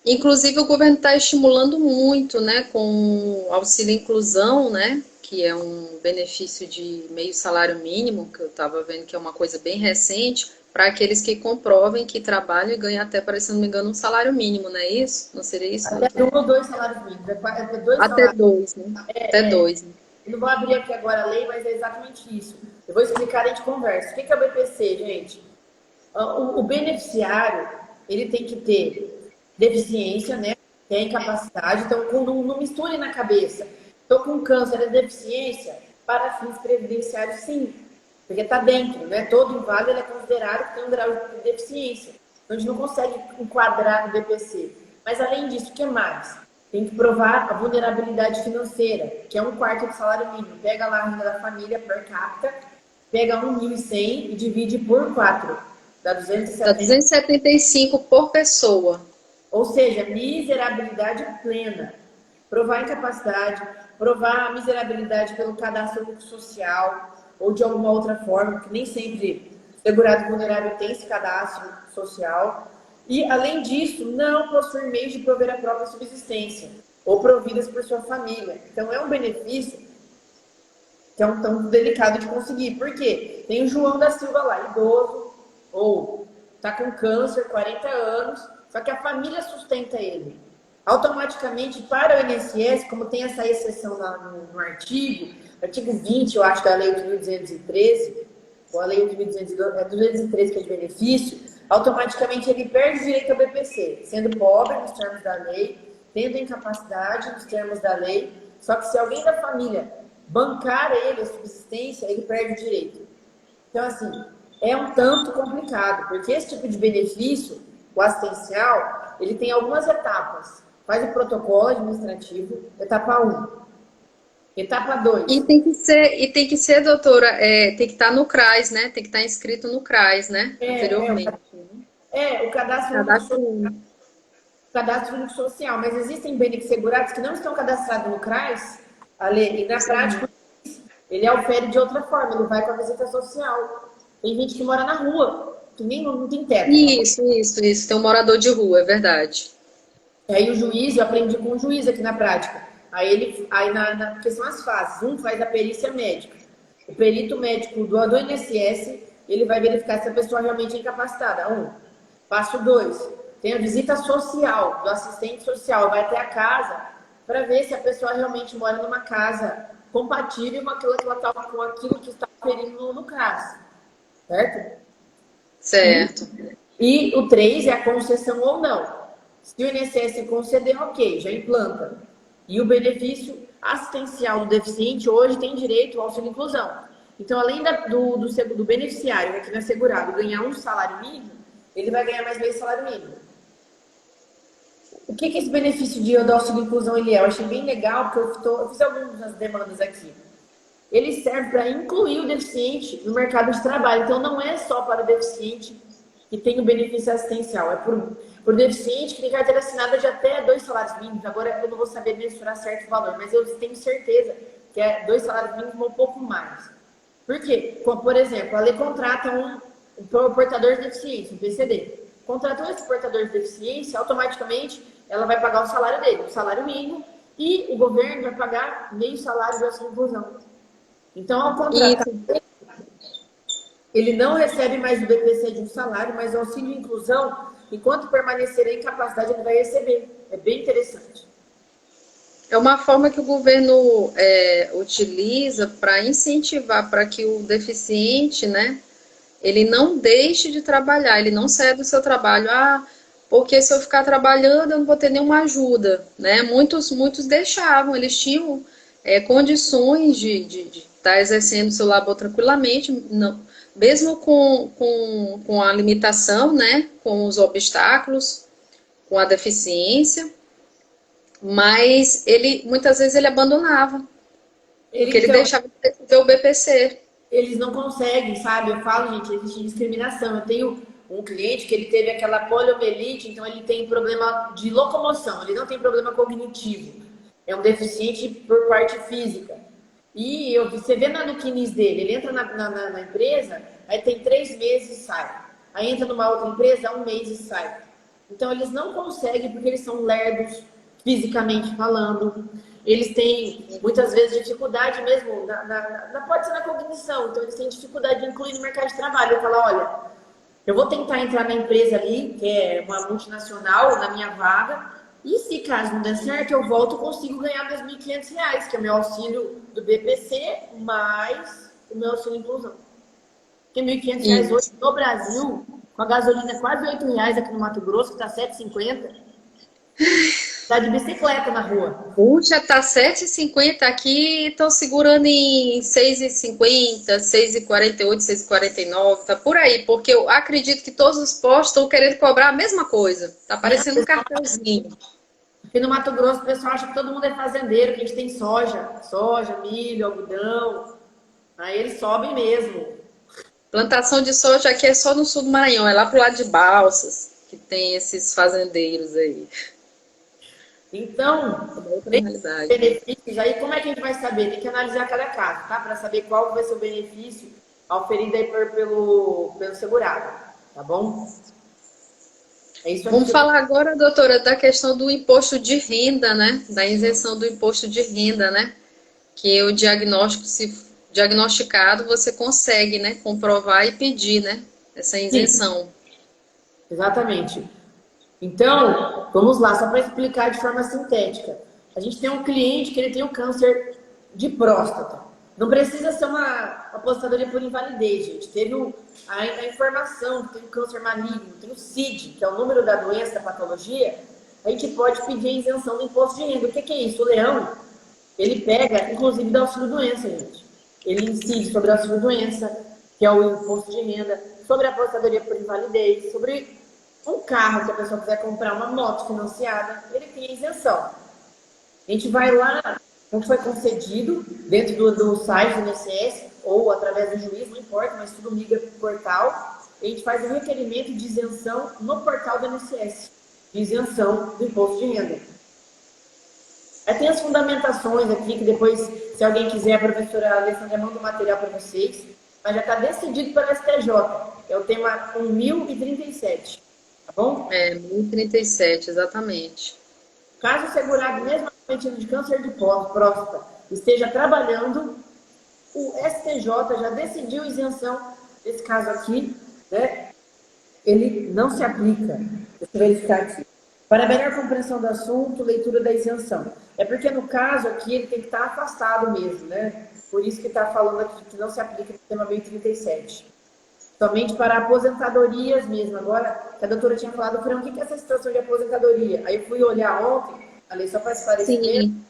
Inclusive, o governo está estimulando muito, né, com o auxílio inclusão, né, que é um benefício de meio salário mínimo, que eu estava vendo que é uma coisa bem recente, para aqueles que comprovem que trabalham e ganham até, se não me engano, um salário mínimo, não é isso? Não seria isso, Até doutor? 1 ou 2 salários mínimos. É dois Até salários. dois, né? Até dois. Né? Eu não vou abrir aqui agora a lei, mas é exatamente isso. Eu vou explicar e a gente conversa. O que é o BPC, gente? O beneficiário, ele tem que ter deficiência, né? Que é incapacidade. Então, não misture na cabeça. Estou com câncer, é deficiência? Para fins previdenciários, sim. Porque está dentro, né? Todo inválido ele é considerado que tem um grau de deficiência. Então, a gente não consegue enquadrar no BPC. Mas, além disso, o que mais? Tem que provar a vulnerabilidade financeira, que é 1/4 do salário mínimo. Pega lá a renda da família per capita, pega 1.100 e divide por 4. Dá Dá 270. 275 por pessoa. Ou seja, miserabilidade plena. Provar incapacidade, provar a miserabilidade pelo cadastro único social ou de alguma outra forma, que nem sempre segurado vulnerável tem esse cadastro social. E, além disso, não possuir meios de prover a própria subsistência ou providas por sua família. Então, é um benefício que é um tanto delicado de conseguir. Por quê? Tem o João da Silva lá, idoso, ou está com câncer, 40 anos, só que a família sustenta ele. Automaticamente, para o INSS, como tem essa exceção lá no artigo 20, eu acho, da Lei 8.213, ou a Lei 8.213, que é de benefício, automaticamente ele perde o direito ao BPC, sendo pobre nos termos da lei, tendo incapacidade nos termos da lei, só que se alguém da família bancar ele a subsistência, ele perde o direito. Então, assim, é um tanto complicado, porque esse tipo de benefício, o assistencial, ele tem algumas etapas. Faz o protocolo administrativo, etapa 1. Etapa 2. Tem que ser, doutora, tem que estar no CRAS, né? Tem que estar inscrito no CRAS, né? Anteriormente. O cadastro único, Cadastro único. cadastro único social, mas existem benefícios segurados que não estão cadastrados no CRAS, Ale, e na prática ele ofere de outra forma, ele vai com a visita social. Tem gente que mora na rua, que nem não tem teto. Isso. Tem um morador de rua, é verdade. E aí o juiz, eu aprendi com o juiz aqui na prática. Porque são as fases. Um faz a perícia médica. O perito médico do INSS, ele vai verificar se a pessoa realmente é incapacitada. Passo 2. Tem a visita social, do assistente social. Vai até a casa para ver se a pessoa realmente mora numa casa compatível com aquilo que está oferindo no CRAS. Certo? Certo. E o 3 é a concessão ou não. Se o INSS conceder, ok, já implanta. E o benefício assistencial do deficiente hoje tem direito ao auxílio inclusão. Então, além do beneficiário, né, que não é segurado, ganhar um salário mínimo, ele vai ganhar mais meio salário mínimo. O que esse benefício do auxílio inclusão ele é? Eu achei bem legal, porque eu fiz algumas demandas aqui. Ele serve para incluir o deficiente no mercado de trabalho. Então, não é só para o deficiente que tem o benefício assistencial. É por deficiente que tem carteira assinada de até 2 salários mínimos. Agora, eu não vou saber mensurar certo valor, mas eu tenho certeza que é 2 salários mínimos ou um pouco mais. Por quê? Por exemplo, a lei contrata um portador de deficiência, um PCD. Contratou esse portador de deficiência, automaticamente ela vai pagar o salário dele, o salário mínimo, e o governo vai pagar meio salário de auxílio inclusão. Então, ao contratar, ele não recebe mais o BPC de um salário, mas o auxílio inclusão, enquanto permanecer a incapacidade, ele vai receber. É bem interessante. É uma forma que o governo utiliza para incentivar para que o deficiente, né, ele não deixe de trabalhar, ele não saia do seu trabalho. Porque se eu ficar trabalhando, eu não vou ter nenhuma ajuda, né? Muitos deixavam, eles tinham condições de estar exercendo o seu labor tranquilamente, não, mesmo com a limitação, né? Com os obstáculos, com a deficiência, mas muitas vezes ele abandonava, porque ele deixava de receber o BPC. Eles não conseguem, sabe? Eu falo, gente, existe discriminação. Eu tenho um cliente que ele teve aquela poliomielite, então ele tem problema de locomoção, ele não tem problema cognitivo. É um deficiente por parte física. E você vê no quinis dele, ele entra na empresa, aí tem 3 meses e sai. Aí entra numa outra empresa, 1 mês e sai. Então, eles não conseguem porque eles são lerdos, fisicamente falando. Eles têm, muitas vezes, dificuldade mesmo, pode ser na cognição. Então, eles têm dificuldade de incluir no mercado de trabalho. Eu falo, olha, eu vou tentar entrar na empresa ali, que é uma multinacional, na minha vaga, e se caso não der certo, eu volto e consigo ganhar meus R$ 1.500, que é o meu auxílio do BPC, mais o meu auxílio inclusão. Porque R$ 1.500 hoje no Brasil, com a gasolina quase R$ 8 aqui no Mato Grosso, que está 7,50, tá de bicicleta na rua. Puxa, tá 7,50 aqui, estão segurando em 6,50, 6,48, 6,49, tá por aí, porque eu acredito que todos os postos estão querendo cobrar a mesma coisa. Tá parecendo um cartãozinho. Aqui no Mato Grosso, o pessoal acha que todo mundo é fazendeiro, que a gente tem soja, milho, algodão. Aí eles sobem mesmo. Plantação de soja aqui é só no sul do Maranhão, é lá pro lado de Balsas, que tem esses fazendeiros aí. Então, É uma outra tem realidade. benefícios aí, como é que a gente vai saber? Tem que analisar cada caso, tá? Para saber qual vai ser o benefício auferido aí pelo segurado, tá bom? É isso Vamos aqui. falar agora, doutora, da questão do imposto de renda, né? Da isenção do imposto de renda, né? Que o diagnóstico, se diagnosticado, você consegue, né, comprovar e pedir, né, essa Sim, isenção. exatamente. Então, vamos lá, só para explicar de forma sintética. A gente tem um cliente que ele tem um câncer de próstata. Não precisa ser uma aposentadoria por invalidez, gente. Teve a informação que tem um câncer maligno, tem o CID, que é o número da doença, da patologia, a gente pode pedir a isenção do imposto de renda. O que é isso? O leão, ele pega, inclusive, da auxílio-doença, gente. Ele incide sobre a auxílio-doença, que é o imposto de renda, sobre a aposentadoria por invalidez, sobre um carro que a pessoa quiser comprar, uma moto financiada, ele tem isenção. A gente vai lá, não foi concedido, dentro do site do INSS, ou através do juiz, não importa, mas tudo migra para o portal. A gente faz um requerimento de isenção no portal do INSS, de isenção do imposto de renda. Aí tem as fundamentações aqui, que depois, se alguém quiser, a professora Alessandra manda o material para vocês, mas já está decidido pela STJ, é o tema 1037. Tá bom? É, 1037, exatamente. Caso o segurado, mesmo cometido de câncer de próstata, esteja trabalhando, o STJ já decidiu isenção desse caso aqui, né? Ele não se aplica. Deixa eu verificar aqui. Para melhor compreensão do assunto, leitura da isenção. É porque no caso aqui ele tem que estar afastado mesmo, né? Por isso que está falando aqui que não se aplica no tema 1037. Somente para aposentadorias mesmo. Agora, a doutora tinha falado, Fran, o que é essa situação de aposentadoria? Aí eu fui olhar ontem, falei só para esclarecer, Sim.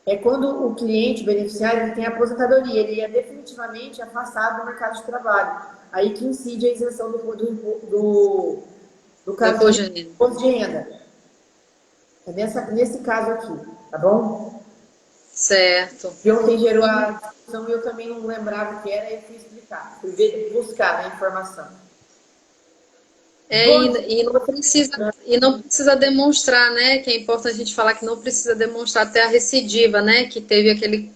é quando o cliente, o beneficiário, ele tem aposentadoria, ele é definitivamente afastado do mercado de trabalho. Aí que incide a isenção do caso Depois de de renda. imposto de renda. É nesse caso aqui, tá bom? Certo. Que ontem gerou a discussão e eu também não lembrava o que era, e fui explicar, fui buscar a informação. É, Bom, e não precisa demonstrar, né? Que é importante a gente falar que não precisa demonstrar até a recidiva, né? Que teve aquele.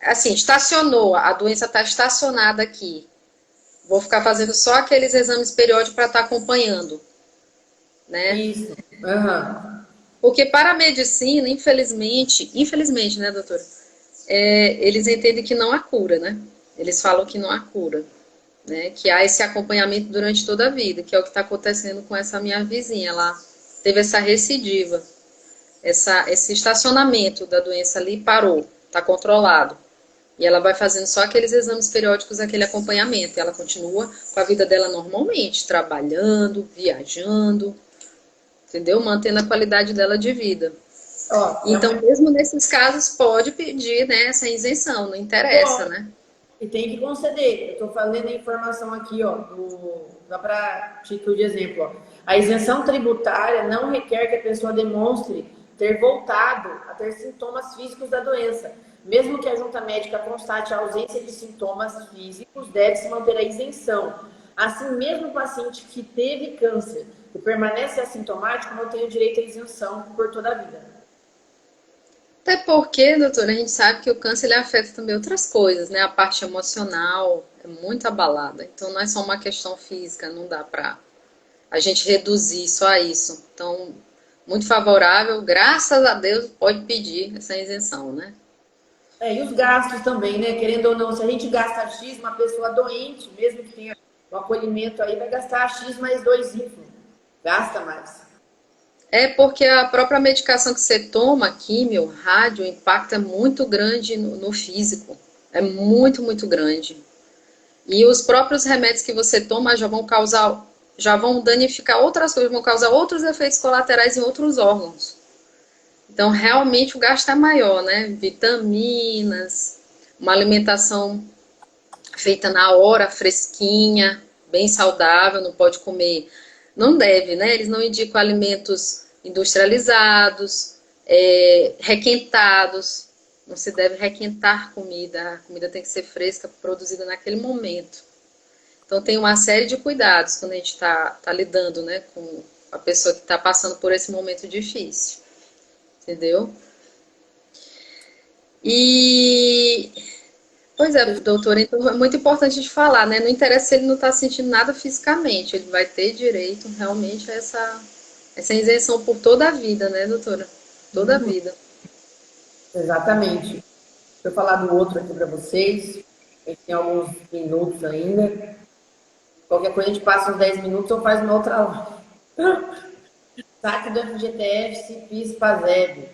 Assim, estacionou, a doença está estacionada aqui. Vou ficar fazendo só aqueles exames periódicos para estar acompanhando, né? isso. Uhum. Porque para a medicina, infelizmente, né, doutora? Eles entendem que não há cura, né? Eles falam que não há cura, né? Que há esse acompanhamento durante toda a vida, que é o que está acontecendo com essa minha vizinha. Ela teve essa recidiva, esse estacionamento da doença ali parou, está controlado. E ela vai fazendo só aqueles exames periódicos, aquele acompanhamento. E ela continua com a vida dela normalmente, trabalhando, viajando, entendeu? Mantendo a qualidade dela de vida. Ó, Então, mesmo nesses casos, pode pedir, né, essa isenção, não interessa, né? e tem que conceder. Eu estou falando a informação aqui, ó, dá para título de exemplo. Ó. A isenção tributária não requer que a pessoa demonstre ter voltado a ter sintomas físicos da doença. Mesmo que a junta médica constate a ausência de sintomas físicos, deve-se manter a isenção. Assim, mesmo o paciente que teve câncer e permanece assintomático, não tem o direito à isenção por toda a vida. Até porque, doutora, a gente sabe que o câncer ele afeta também outras coisas, né? A parte emocional é muito abalada. Então, não é só uma questão física, não dá pra a gente reduzir só a isso. Então, muito favorável, graças a Deus, pode pedir essa isenção, né? E os gastos também, né? Querendo ou não, se a gente gasta X, uma pessoa doente, mesmo que tenha o acolhimento aí, vai gastar X mais 2Y. Gasta mais. É porque a própria medicação que você toma, químio, rádio, o impacto é muito grande no físico. É muito, muito grande. E os próprios remédios que você toma já vão danificar outras coisas, vão causar outros efeitos colaterais em outros órgãos. Então, realmente o gasto é maior, né? Vitaminas, uma alimentação feita na hora, fresquinha, bem saudável, não pode comer, não deve, né? Eles não indicam alimentos industrializados, requentados, não se deve requentar comida, a comida tem que ser fresca, produzida naquele momento. Então tem uma série de cuidados quando a gente está lidando, né, com a pessoa que está passando por esse momento difícil, entendeu? E pois é, doutora, então é muito importante de falar, né? Não interessa se ele não está sentindo nada fisicamente, ele vai ter direito realmente a essa isenção por toda a vida, né, doutora? Toda a vida. Exatamente. Deixa eu falar do outro aqui para vocês. A gente tem alguns minutos ainda. Qualquer coisa a gente passa uns 10 minutos ou faz uma outra live. Saque do FGTS, PIS, PASEB.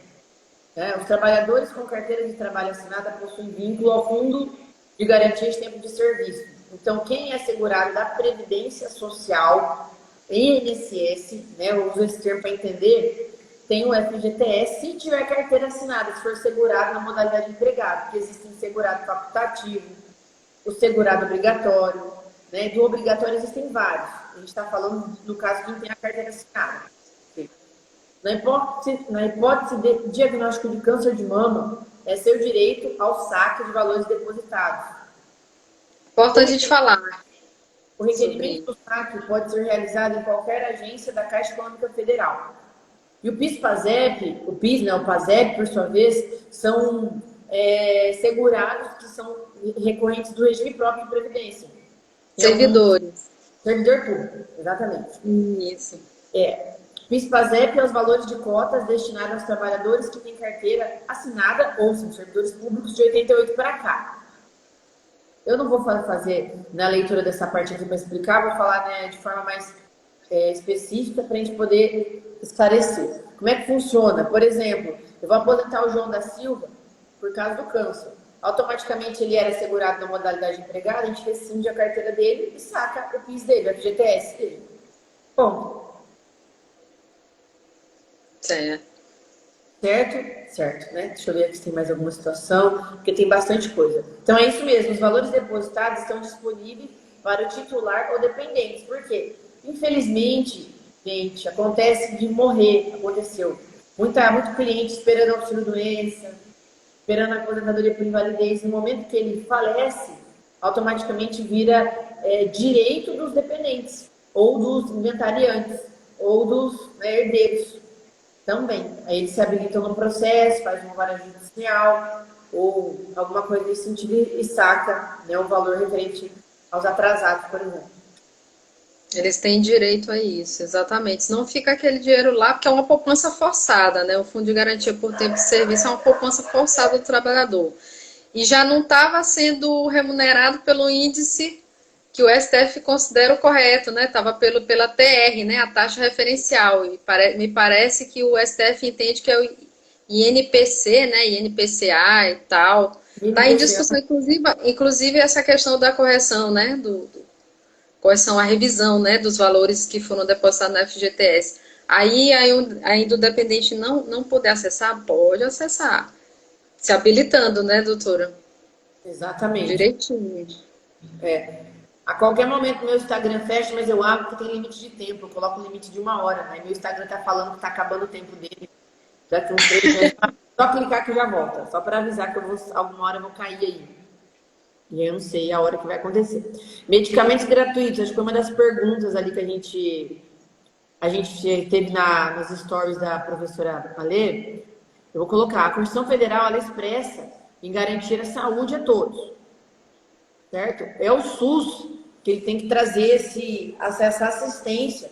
Os trabalhadores com carteira de trabalho assinada possuem vínculo ao Fundo de Garantia de Tempo de Serviço. Então, quem é segurado da Previdência Social, INSS, né, eu uso esse termo para entender, tem o FGTS se tiver carteira assinada, se for segurado na modalidade de empregado, porque existe o segurado facultativo, o segurado obrigatório, né? Do obrigatório existem vários. A gente está falando do caso de quem tem a carteira assinada. Na hipótese de diagnóstico de câncer de mama, é seu direito ao saque de valores depositados. Importante a gente falar. O requerimento do saque pode ser realizado em qualquer agência da Caixa Econômica Federal. E o PIS-PASEB, o PIS, né, o PASEB, por sua vez, são segurados que são recorrentes do regime próprio de previdência. Servidores. Servidor público, exatamente. Isso. PIS-PASEB é os valores de cotas destinados aos trabalhadores que têm carteira assinada ou são servidores públicos de 88 para cá. Eu não vou fazer na leitura dessa parte aqui para explicar, vou falar, né, de forma mais específica para a gente poder esclarecer. Como é que funciona? Por exemplo, eu vou aposentar o João da Silva por causa do câncer. Automaticamente ele era segurado na modalidade de empregado, a gente rescinde a carteira dele e saca o PIS dele, o FGTS dele. Ponto. Certo, né? Deixa eu ver aqui se tem mais alguma situação, porque tem bastante coisa. Então é isso mesmo, os valores depositados estão disponíveis para o titular ou dependentes. Por quê? Infelizmente, gente, aconteceu. Muito cliente esperando auxílio-doença, esperando a aposentadoria por invalidez. No momento que ele falece, automaticamente vira direito dos dependentes, ou dos inventariantes, ou dos herdeiros. Também. Aí eles se habilitam no processo, faz uma vara judicial ou alguma coisa nesse sentido e saca, né, o valor referente aos atrasados, por exemplo. Eles têm direito a isso, exatamente. Senão fica aquele dinheiro lá, porque é uma poupança forçada, né? O Fundo de Garantia por Tempo de Serviço é uma poupança forçada do trabalhador. E já não estava sendo remunerado pelo índice que o STF considera o correto, né? Estava pela TR, né? A taxa referencial. E me parece que o STF entende que é o INPC, né? INPCA e tal. Está em discussão, inclusive essa questão da correção, né? Correção, a revisão, né? Dos valores que foram depositados na FGTS. Aí ainda o dependente não poder acessar, pode acessar. Se habilitando, né, doutora? Exatamente. Direitinho. A qualquer momento meu Instagram fecha, mas eu abro porque tem limite de tempo. Eu coloco um limite de 1 hora, né? Meu Instagram tá falando que tá acabando o tempo dele. Daqui uns 3 meses. Só clicar que já volta. Só para avisar que alguma hora eu vou cair aí. E eu não sei a hora que vai acontecer. Medicamentos gratuitos. Acho que foi uma das perguntas ali que a gente teve nas stories da professora Alê. Eu vou colocar. A Constituição Federal, ela expressa em garantir a saúde a todos. Certo? É o SUS que ele tem que trazer esse acesso à assistência.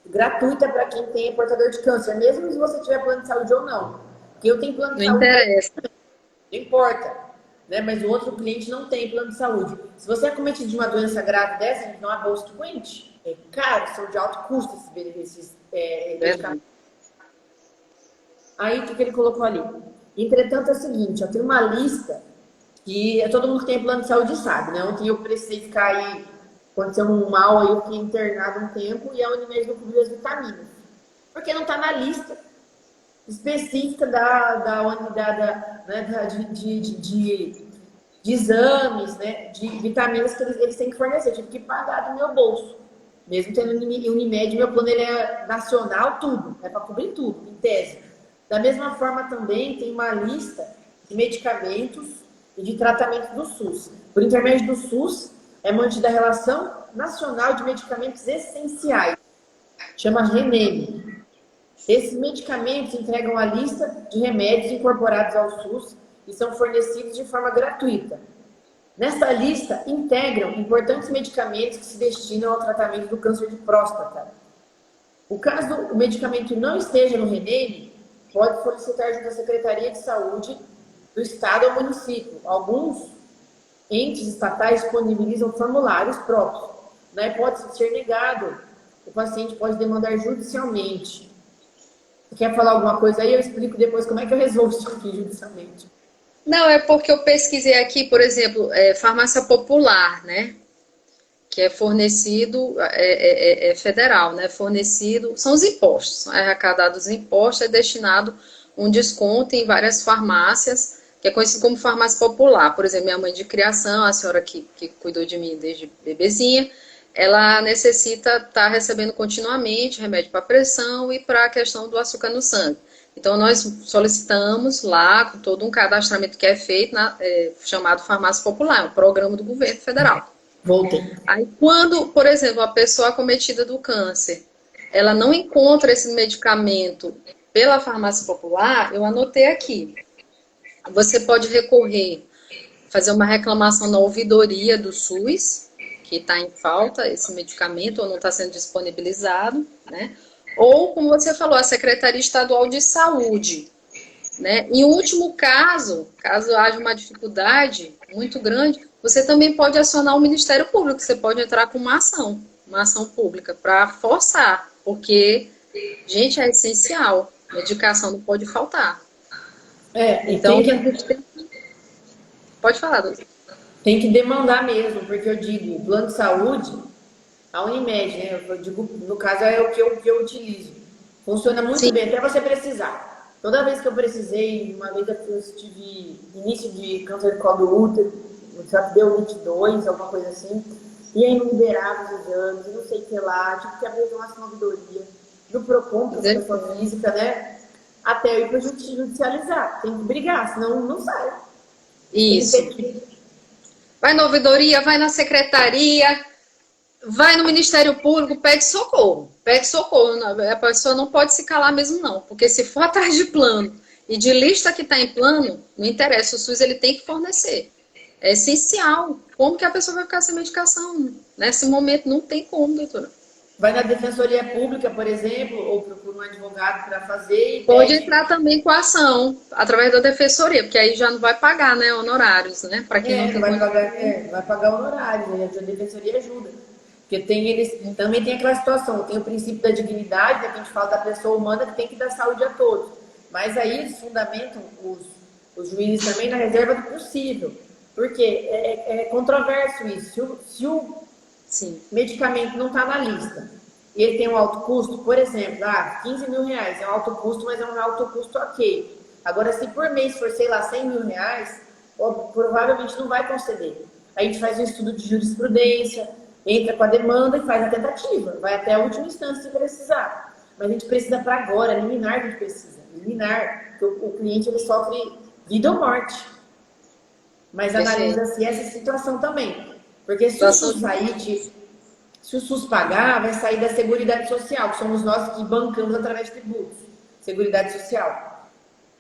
gratuita para quem tem portador de câncer, mesmo se você tiver plano de saúde ou não. Porque eu tenho plano de Não saúde, interessa. não importa, né? Mas o outro cliente não tem plano de saúde. Se você é cometido de uma doença grave dessa, não há bolsa doente. É caro, são de alto custo esses benefícios medicamentos. Aí, o que ele colocou ali? Entretanto, é o seguinte, ó, tem uma lista que todo mundo que tem plano de saúde sabe, né? Ontem eu precisei ficar aí, aconteceu um mal aí, eu fiquei internado um tempo e a Unimed não cobriu as vitaminas. Porque não está na lista específica de exames, né? De vitaminas que eles têm que fornecer. Eu tive que pagar do meu bolso. Mesmo tendo Unimed, meu plano ele é nacional, tudo. É para cobrir tudo, em tese. Da mesma forma também tem uma lista de medicamentos e de tratamentos do SUS. Por intermédio do SUS é mantida a Relação Nacional de Medicamentos Essenciais, chama RENEM. Esses medicamentos entregam a lista de remédios incorporados ao SUS e são fornecidos de forma gratuita. Nesta lista integram importantes medicamentos que se destinam ao tratamento do câncer de próstata. O caso do medicamento não esteja no RENEM, pode solicitar junto à Secretaria de Saúde do Estado ou município. Alguns entes estatais disponibilizam formulários próprios. Na hipótese de ser negado, o paciente pode demandar judicialmente. Você quer falar alguma coisa aí? Eu explico depois como é que eu resolvo isso aqui judicialmente. Não, é porque eu pesquisei aqui, por exemplo, farmácia popular, né? Que é fornecido, é federal, né? Fornecido, são os impostos, é arrecadado os impostos, é destinado um desconto em várias farmácias, que é conhecido como farmácia popular. Por exemplo, minha mãe de criação, a senhora que cuidou de mim desde bebezinha, ela necessita estar recebendo continuamente remédio para pressão e para a questão do açúcar no sangue. Então, nós solicitamos lá, com todo um cadastramento que é feito, chamado Farmácia Popular, um programa do governo federal. Voltei. Aí, quando, por exemplo, a pessoa acometida do câncer, ela não encontra esse medicamento pela farmácia popular, eu anotei aqui. Você pode recorrer, fazer uma reclamação na ouvidoria do SUS, que está em falta esse medicamento ou não está sendo disponibilizado, né? Ou, como você falou, a Secretaria Estadual de Saúde, né? Em último caso, caso haja uma dificuldade muito grande, você também pode acionar o Ministério Público, você pode entrar com uma ação pública, para forçar, porque, gente, é essencial, medicação não pode faltar. Então, pode falar, doutor. Tem que demandar mesmo, porque eu digo, o plano de saúde, a Unimed, né? Eu digo, no caso é o que eu utilizo. Funciona muito bem, até você precisar. Toda vez que eu precisei, uma vez eu tive início de câncer de colo do útero, só que deu 22, alguma coisa assim, e aí não liberava os exames, não sei o que lá, tive que abrir uma ouvidoria do PROCON, que é pessoa física, né? Até eu ir para judicializar. Tem que brigar, senão não sai. Isso. Vai na ouvidoria, vai na secretaria, vai no Ministério Público, pede socorro. Pede socorro. A pessoa não pode se calar mesmo, não. Porque se for atrás de plano e de lista que está em plano, não interessa. O SUS ele tem que fornecer. É essencial. Como que a pessoa vai ficar sem medicação? Nesse momento não tem como, doutora. Vai na Defensoria Pública, por exemplo, ou procura um advogado para fazer. Pode entrar também com a ação, através da Defensoria, porque aí já não vai pagar, né, honorários, né? Para quem não tem vai pagar honorários, né? A Defensoria ajuda. Porque também tem aquela situação, tem o princípio da dignidade, né, que a gente fala da pessoa humana, que tem que dar saúde a todos. Mas aí eles fundamentam os juízes também na reserva do possível. Porque é controverso isso. Se o medicamento não está na lista e ele tem um alto custo, por exemplo, 15 mil reais é um alto custo, mas é um alto custo ok. Agora, se por mês for, sei lá, 100 mil reais, provavelmente não vai conceder. A gente faz um estudo de jurisprudência, entra com a demanda e faz a tentativa, vai até a última instância se precisar. Mas a gente precisa para agora, liminar a gente precisa, liminar, porque o cliente ele sofre vida ou morte. Mas analisa-se essa situação também. Porque se o SUS sair, se o SUS pagar, vai sair da Seguridade Social, que somos nós que bancamos através de tributos. Seguridade Social.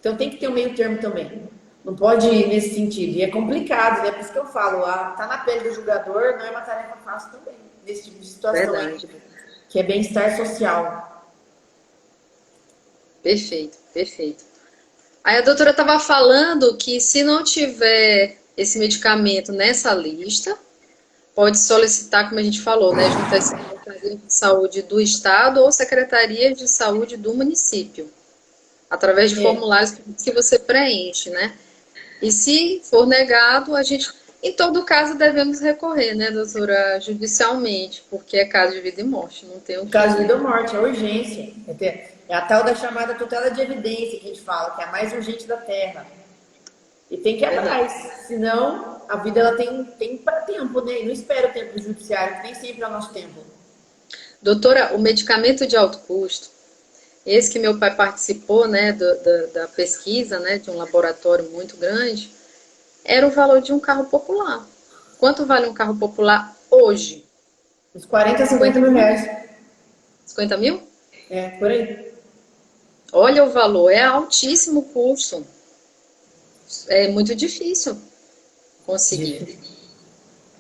Então tem que ter um meio termo também. Não pode ir nesse sentido. E é complicado, né? Por isso que eu falo, tá na pele do julgador, não é uma tarefa fácil também, nesse tipo de situação. que é bem-estar social. Perfeito, perfeito. Aí a doutora estava falando que se não tiver esse medicamento nessa lista, pode solicitar, como a gente falou, né, junto às secretarias de saúde do estado ou secretarias de saúde do município, através de É, formulários que você preenche, né? E se for negado, a gente, em todo caso, devemos recorrer, né, doutora, judicialmente, porque é caso de vida e morte, não tem o caso de que. vida ou morte, é urgência. É a tal da chamada tutela de evidência que a gente fala, que é a mais urgente da Terra. E tem que ir Verdade. atrás, senão a vida ela tem para tempo, né? E não espera o tempo do judiciário, que nem sempre é o nosso tempo. Doutora, o medicamento de alto custo, esse que meu pai participou, né, da pesquisa, né, de um laboratório muito grande, era o valor de um carro popular. Quanto vale um carro popular hoje? Uns 40 a 50 50 mil mil? reais. 50 mil? É, por aí. Olha o valor, é altíssimo custo. É muito difícil conseguir. Difícil,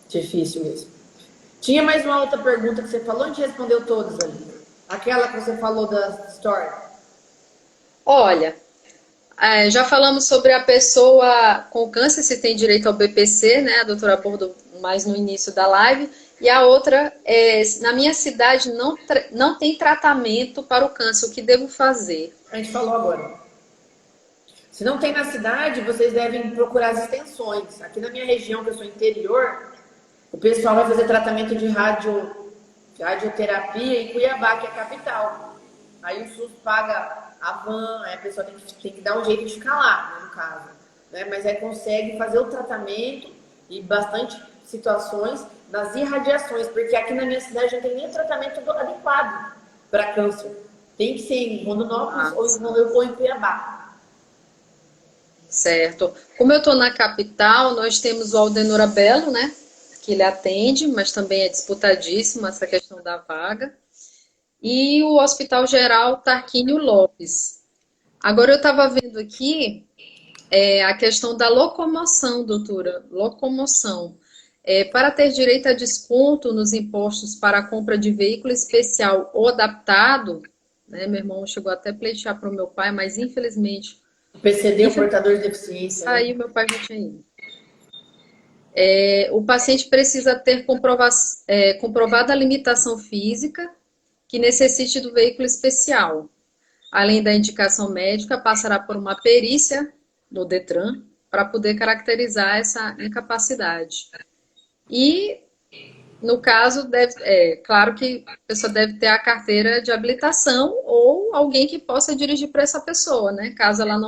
difícil mesmo. Tinha mais uma outra pergunta que você falou, a gente respondeu todas ali. Aquela que você falou da Story. Olha, já falamos sobre a pessoa com câncer, se tem direito ao BPC, né? A doutora abordou mais no início da live. E a outra é, na minha cidade não tem tratamento para o câncer, o que devo fazer? A gente falou agora. Se não tem na cidade, vocês devem procurar as extensões. Aqui na minha região, que eu sou interior, o pessoal vai fazer tratamento de radioterapia em Cuiabá, que é a capital. Aí o SUS paga a van, aí a pessoa tem que dar um jeito de ficar lá, né, no caso. Né? Mas aí consegue fazer o tratamento e bastante situações das irradiações, porque aqui na minha cidade não tem nem tratamento adequado para câncer. Tem que ser em Rondonópolis ou em Cuiabá. Certo. Como eu estou na capital, nós temos o Aldenor Abelo, né? Que ele atende, mas também é disputadíssima essa questão da vaga. E o Hospital Geral Tarquínio Lopes. Agora eu estava vendo aqui a questão da locomoção, doutora. Locomoção. Para ter direito a desconto nos impostos para a compra de veículo especial ou adaptado, né? Meu irmão chegou até a pleitear para o meu pai, mas infelizmente, O PCD, o portador de deficiência, né? aí meu pai já tinha ido. O paciente precisa ter comprovada a limitação física que necessite do veículo especial. Além da indicação médica, passará por uma perícia no Detran para poder caracterizar essa incapacidade. E, no caso, claro que a pessoa deve ter a carteira de habilitação ou alguém que possa dirigir para essa pessoa, né? Caso ela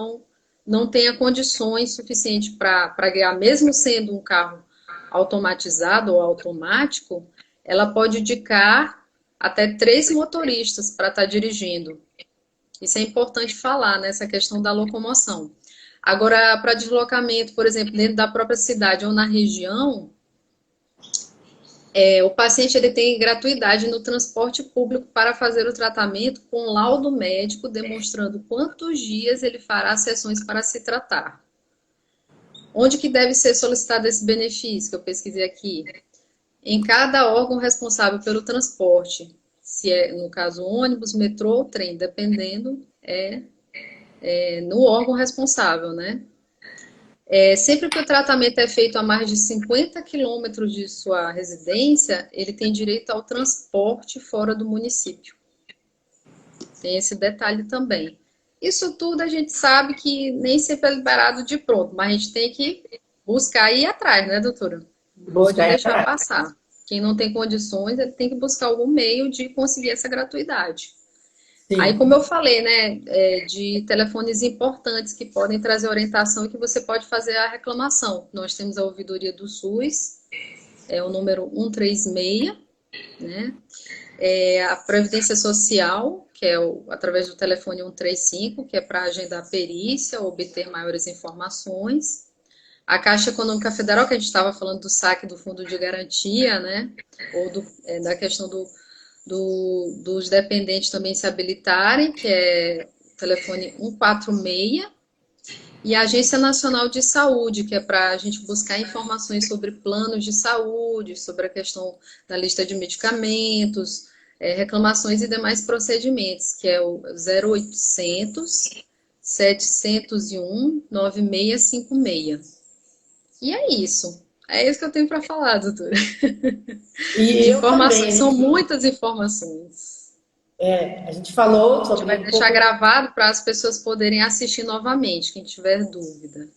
não tenha condições suficientes para guiar, mesmo sendo um carro automatizado ou automático, ela pode indicar até 3 motoristas para estar dirigindo. Isso é importante falar nessa questão da locomoção. Agora, para deslocamento, por exemplo, dentro da própria cidade ou na região, o paciente ele tem gratuidade no transporte público para fazer o tratamento com laudo médico demonstrando quantos dias ele fará sessões para se tratar. Onde que deve ser solicitado esse benefício que eu pesquisei aqui? Em cada órgão responsável pelo transporte, se é, no caso, ônibus, metrô ou trem, dependendo, no órgão responsável, né? Sempre que o tratamento é feito a mais de 50 quilômetros de sua residência, ele tem direito ao transporte fora do município. Tem esse detalhe também. Isso tudo a gente sabe que nem sempre é liberado de pronto, mas a gente tem que buscar e ir atrás, né, doutora? Não pode Buscar deixar atrás. passar. Quem não tem condições, ele tem que buscar algum meio de conseguir essa gratuidade. Aí, Sim. como eu falei, né, de telefones importantes que podem trazer orientação e que você pode fazer a reclamação. Nós temos a ouvidoria do SUS, é o número 136, né? A Previdência Social, que é através do telefone 135, que é para agendar perícia, obter maiores informações. A Caixa Econômica Federal, que a gente estava falando do saque do fundo de garantia, né? Ou da questão dos dependentes também se habilitarem, que é o telefone 146, e a Agência Nacional de Saúde, que é para a gente buscar informações sobre planos de saúde, sobre a questão da lista de medicamentos, reclamações e demais procedimentos, que é o 0800 701 9656. E é isso. É isso que eu tenho para falar, doutora. E De eu também, informações, são muitas informações. a gente falou A gente sobre vai um deixar pouco, gravado para as pessoas poderem assistir novamente, quem tiver dúvida.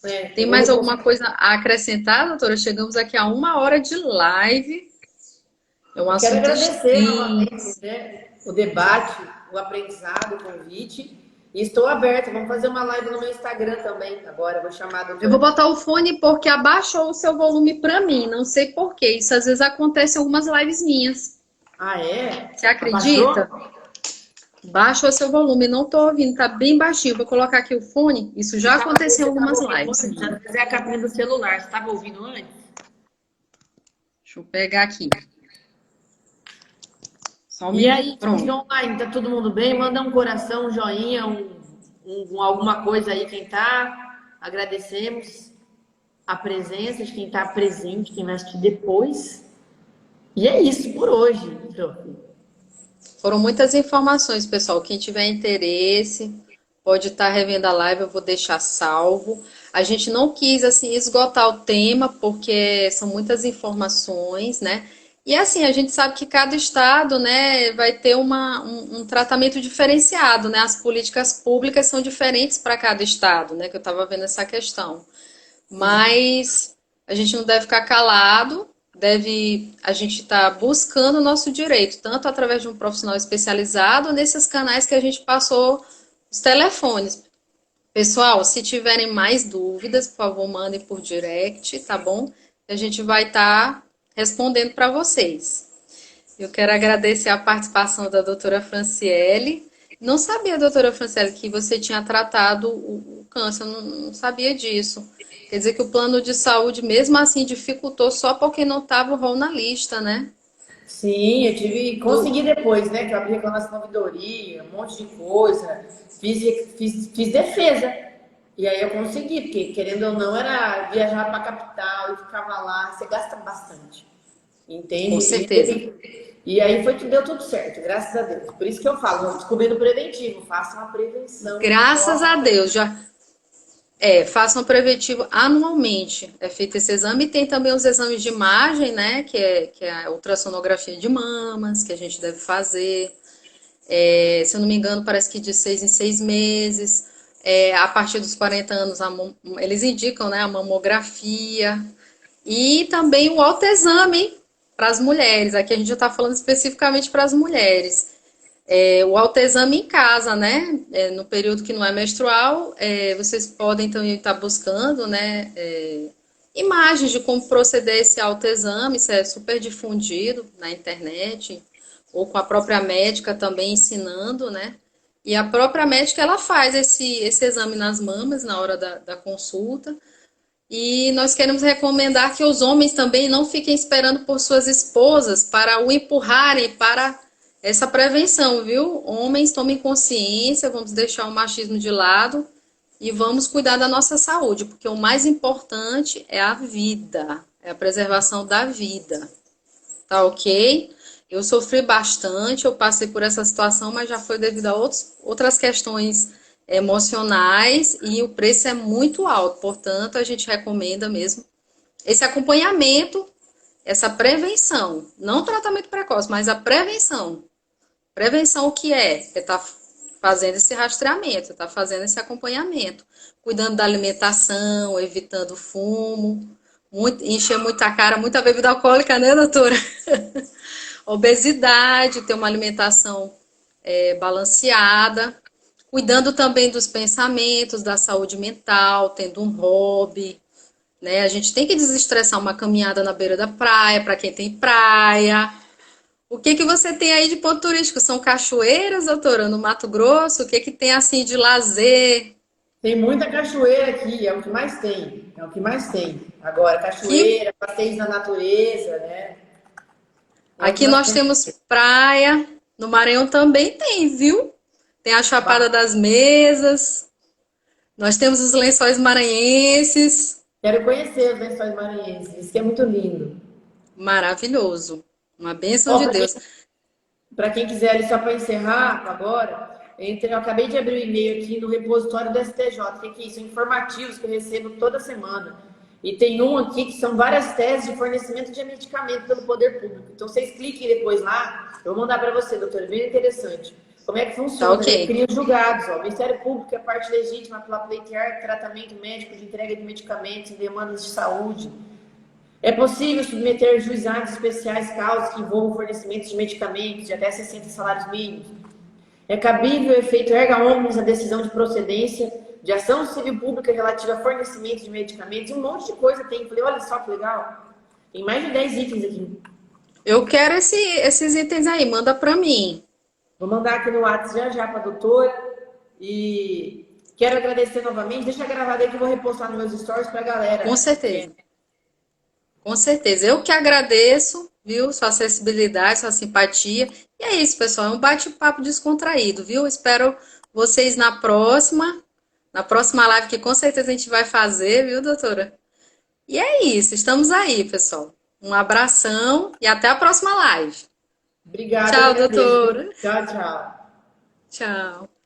Tem eu vou mais reforçar. alguma coisa a acrescentar, doutora? Chegamos aqui a 1 hora de live. É um Eu quero assunto agradecer novamente, extenso. né, o debate, o aprendizado, o convite. E estou aberta. Vamos fazer uma live no meu Instagram também. Agora, eu vou chamar a Eu vou doutora. botar o fone porque abaixou o seu volume para mim. Não sei por quê. Isso às vezes acontece em algumas lives minhas. Ah, é? Você Abaixou? acredita? Baixa o seu volume, não tô ouvindo, tá bem baixinho. Vou colocar aqui o fone. Isso já aconteceu em Você estava algumas ouvindo lives antes? Às minhas. vezes é a capinha do celular. Você estava ouvindo antes? Deixa eu pegar aqui. Só um E minuto. aí, gente, Pronto. online, tá todo mundo bem? Manda um coração, um joinha, alguma coisa aí, quem tá. Agradecemos a presença de quem está presente, quem vai assistir depois. E é isso por hoje, prof. Foram muitas informações, pessoal. Quem tiver interesse, pode estar revendo a live, eu vou deixar salvo. A gente não quis assim esgotar o tema, porque são muitas informações, né? E assim, a gente sabe que cada estado, né, vai ter um tratamento diferenciado, né? As políticas públicas são diferentes para cada estado, né? Que eu estava vendo essa questão. Mas a gente não deve ficar calado, a gente está buscando o nosso direito, tanto através de um profissional especializado, nesses canais que a gente passou os telefones. Pessoal, se tiverem mais dúvidas, por favor, mandem por direct, tá bom? A gente vai estar respondendo para vocês. Eu quero agradecer a participação da doutora Franciele. Não sabia, doutora Franciele, que você tinha tratado o câncer, eu não sabia disso. Quer dizer que o plano de saúde, mesmo assim, dificultou só porque não estava o rol na lista, né? Sim, eu tive. Do... Consegui depois, né? Que eu abri reclamação na ouvidoria, um monte de coisa. Fiz defesa. E aí eu consegui, porque querendo ou não, era viajar para a capital e ficava lá. Você gasta bastante. Com Entende? certeza. E aí deu tudo certo, graças a Deus. Por isso que eu falo, descobrindo preventivo, faça uma prevenção. Graças a Deus, já façam preventivo anualmente. É feito esse exame. E tem também os exames de imagem, né? Que é a ultrassonografia de mamas, que a gente deve fazer. Se eu não me engano, parece que de 6 em 6 meses. A partir dos 40 anos, eles indicam, né, a mamografia. E também o autoexame para as mulheres. Aqui a gente já está falando especificamente para as mulheres. O autoexame em casa, né? No período que não é menstrual, vocês podem também estar buscando, né? Imagens de como proceder esse autoexame, isso é super difundido na internet, ou com a própria médica também ensinando, né? E a própria médica, ela faz esse exame nas mamas na hora da consulta. E nós queremos recomendar que os homens também não fiquem esperando por suas esposas para o empurrarem para essa prevenção, viu? Homens, tomem consciência, vamos deixar o machismo de lado e vamos cuidar da nossa saúde, porque o mais importante é a vida, é a preservação da vida. Tá ok? Eu sofri bastante, eu passei por essa situação, mas já foi devido a outras questões emocionais e o preço é muito alto. Portanto, a gente recomenda mesmo esse acompanhamento, essa prevenção. Não tratamento precoce, mas a prevenção. Prevenção o que é? Você está fazendo esse rastreamento, você está fazendo esse acompanhamento. Cuidando da alimentação, evitando fumo, encher muita cara, muita bebida alcoólica, né, doutora? Obesidade, ter uma alimentação balanceada, cuidando também dos pensamentos, da saúde mental, tendo um hobby, né? A gente tem que desestressar uma caminhada na beira da praia, para quem tem praia. O que que você tem aí de ponto turístico? São cachoeiras, doutora, no Mato Grosso? O que que tem assim de lazer? Tem muita cachoeira aqui, é o que mais tem. É o que mais tem. Agora, Que cachoeira, passeios na natureza, né? É o que aqui nós nós temos. temos praia, no Maranhão também tem, viu? Tem a Chapada Ba- das Mesas, nós temos os Lençóis Maranhenses, Quero conhecer os Lençóis Maranhenses, isso que é muito lindo. maravilhoso, uma bênção Ó, de pra quem Deus. Para quem quiser ali, só para encerrar agora, eu acabei de abrir o e-mail aqui no repositório do STJ. O que é isso? São informativos que eu recebo toda semana. E tem um aqui que são várias teses de fornecimento de medicamento pelo poder público. Então, vocês cliquem depois lá, eu vou mandar para você, doutora, bem interessante. Como é que Tá funciona? Ele ok. cria os julgados. Ó. O Ministério Público é a parte legítima para pleitear tratamento médico de entrega de medicamentos em demandas de saúde. É possível submeter juizados especiais causas que envolvam fornecimento de medicamentos de até 60 salários mínimos. É cabível o efeito erga omnes a decisão de procedência de ação civil pública relativa a fornecimento de medicamentos. Um monte de coisa tem. Falei, olha só que legal. Tem mais de 10 itens aqui. Eu quero esses itens aí, manda para mim. Vou mandar aqui no WhatsApp já já para a doutora. E quero agradecer novamente. Deixa gravado aí que eu vou repostar nos meus stories para a Com galera. certeza. Com certeza. Eu que agradeço, viu? Sua acessibilidade, sua simpatia. E é isso, pessoal. É um bate-papo descontraído, viu? Espero vocês na próxima live, que com certeza a gente vai fazer, viu, doutora? E é isso. Estamos aí, pessoal. Um abração e até a próxima live. Obrigada, eu Tchau, agradeço. doutora. Tchau, tchau. Tchau.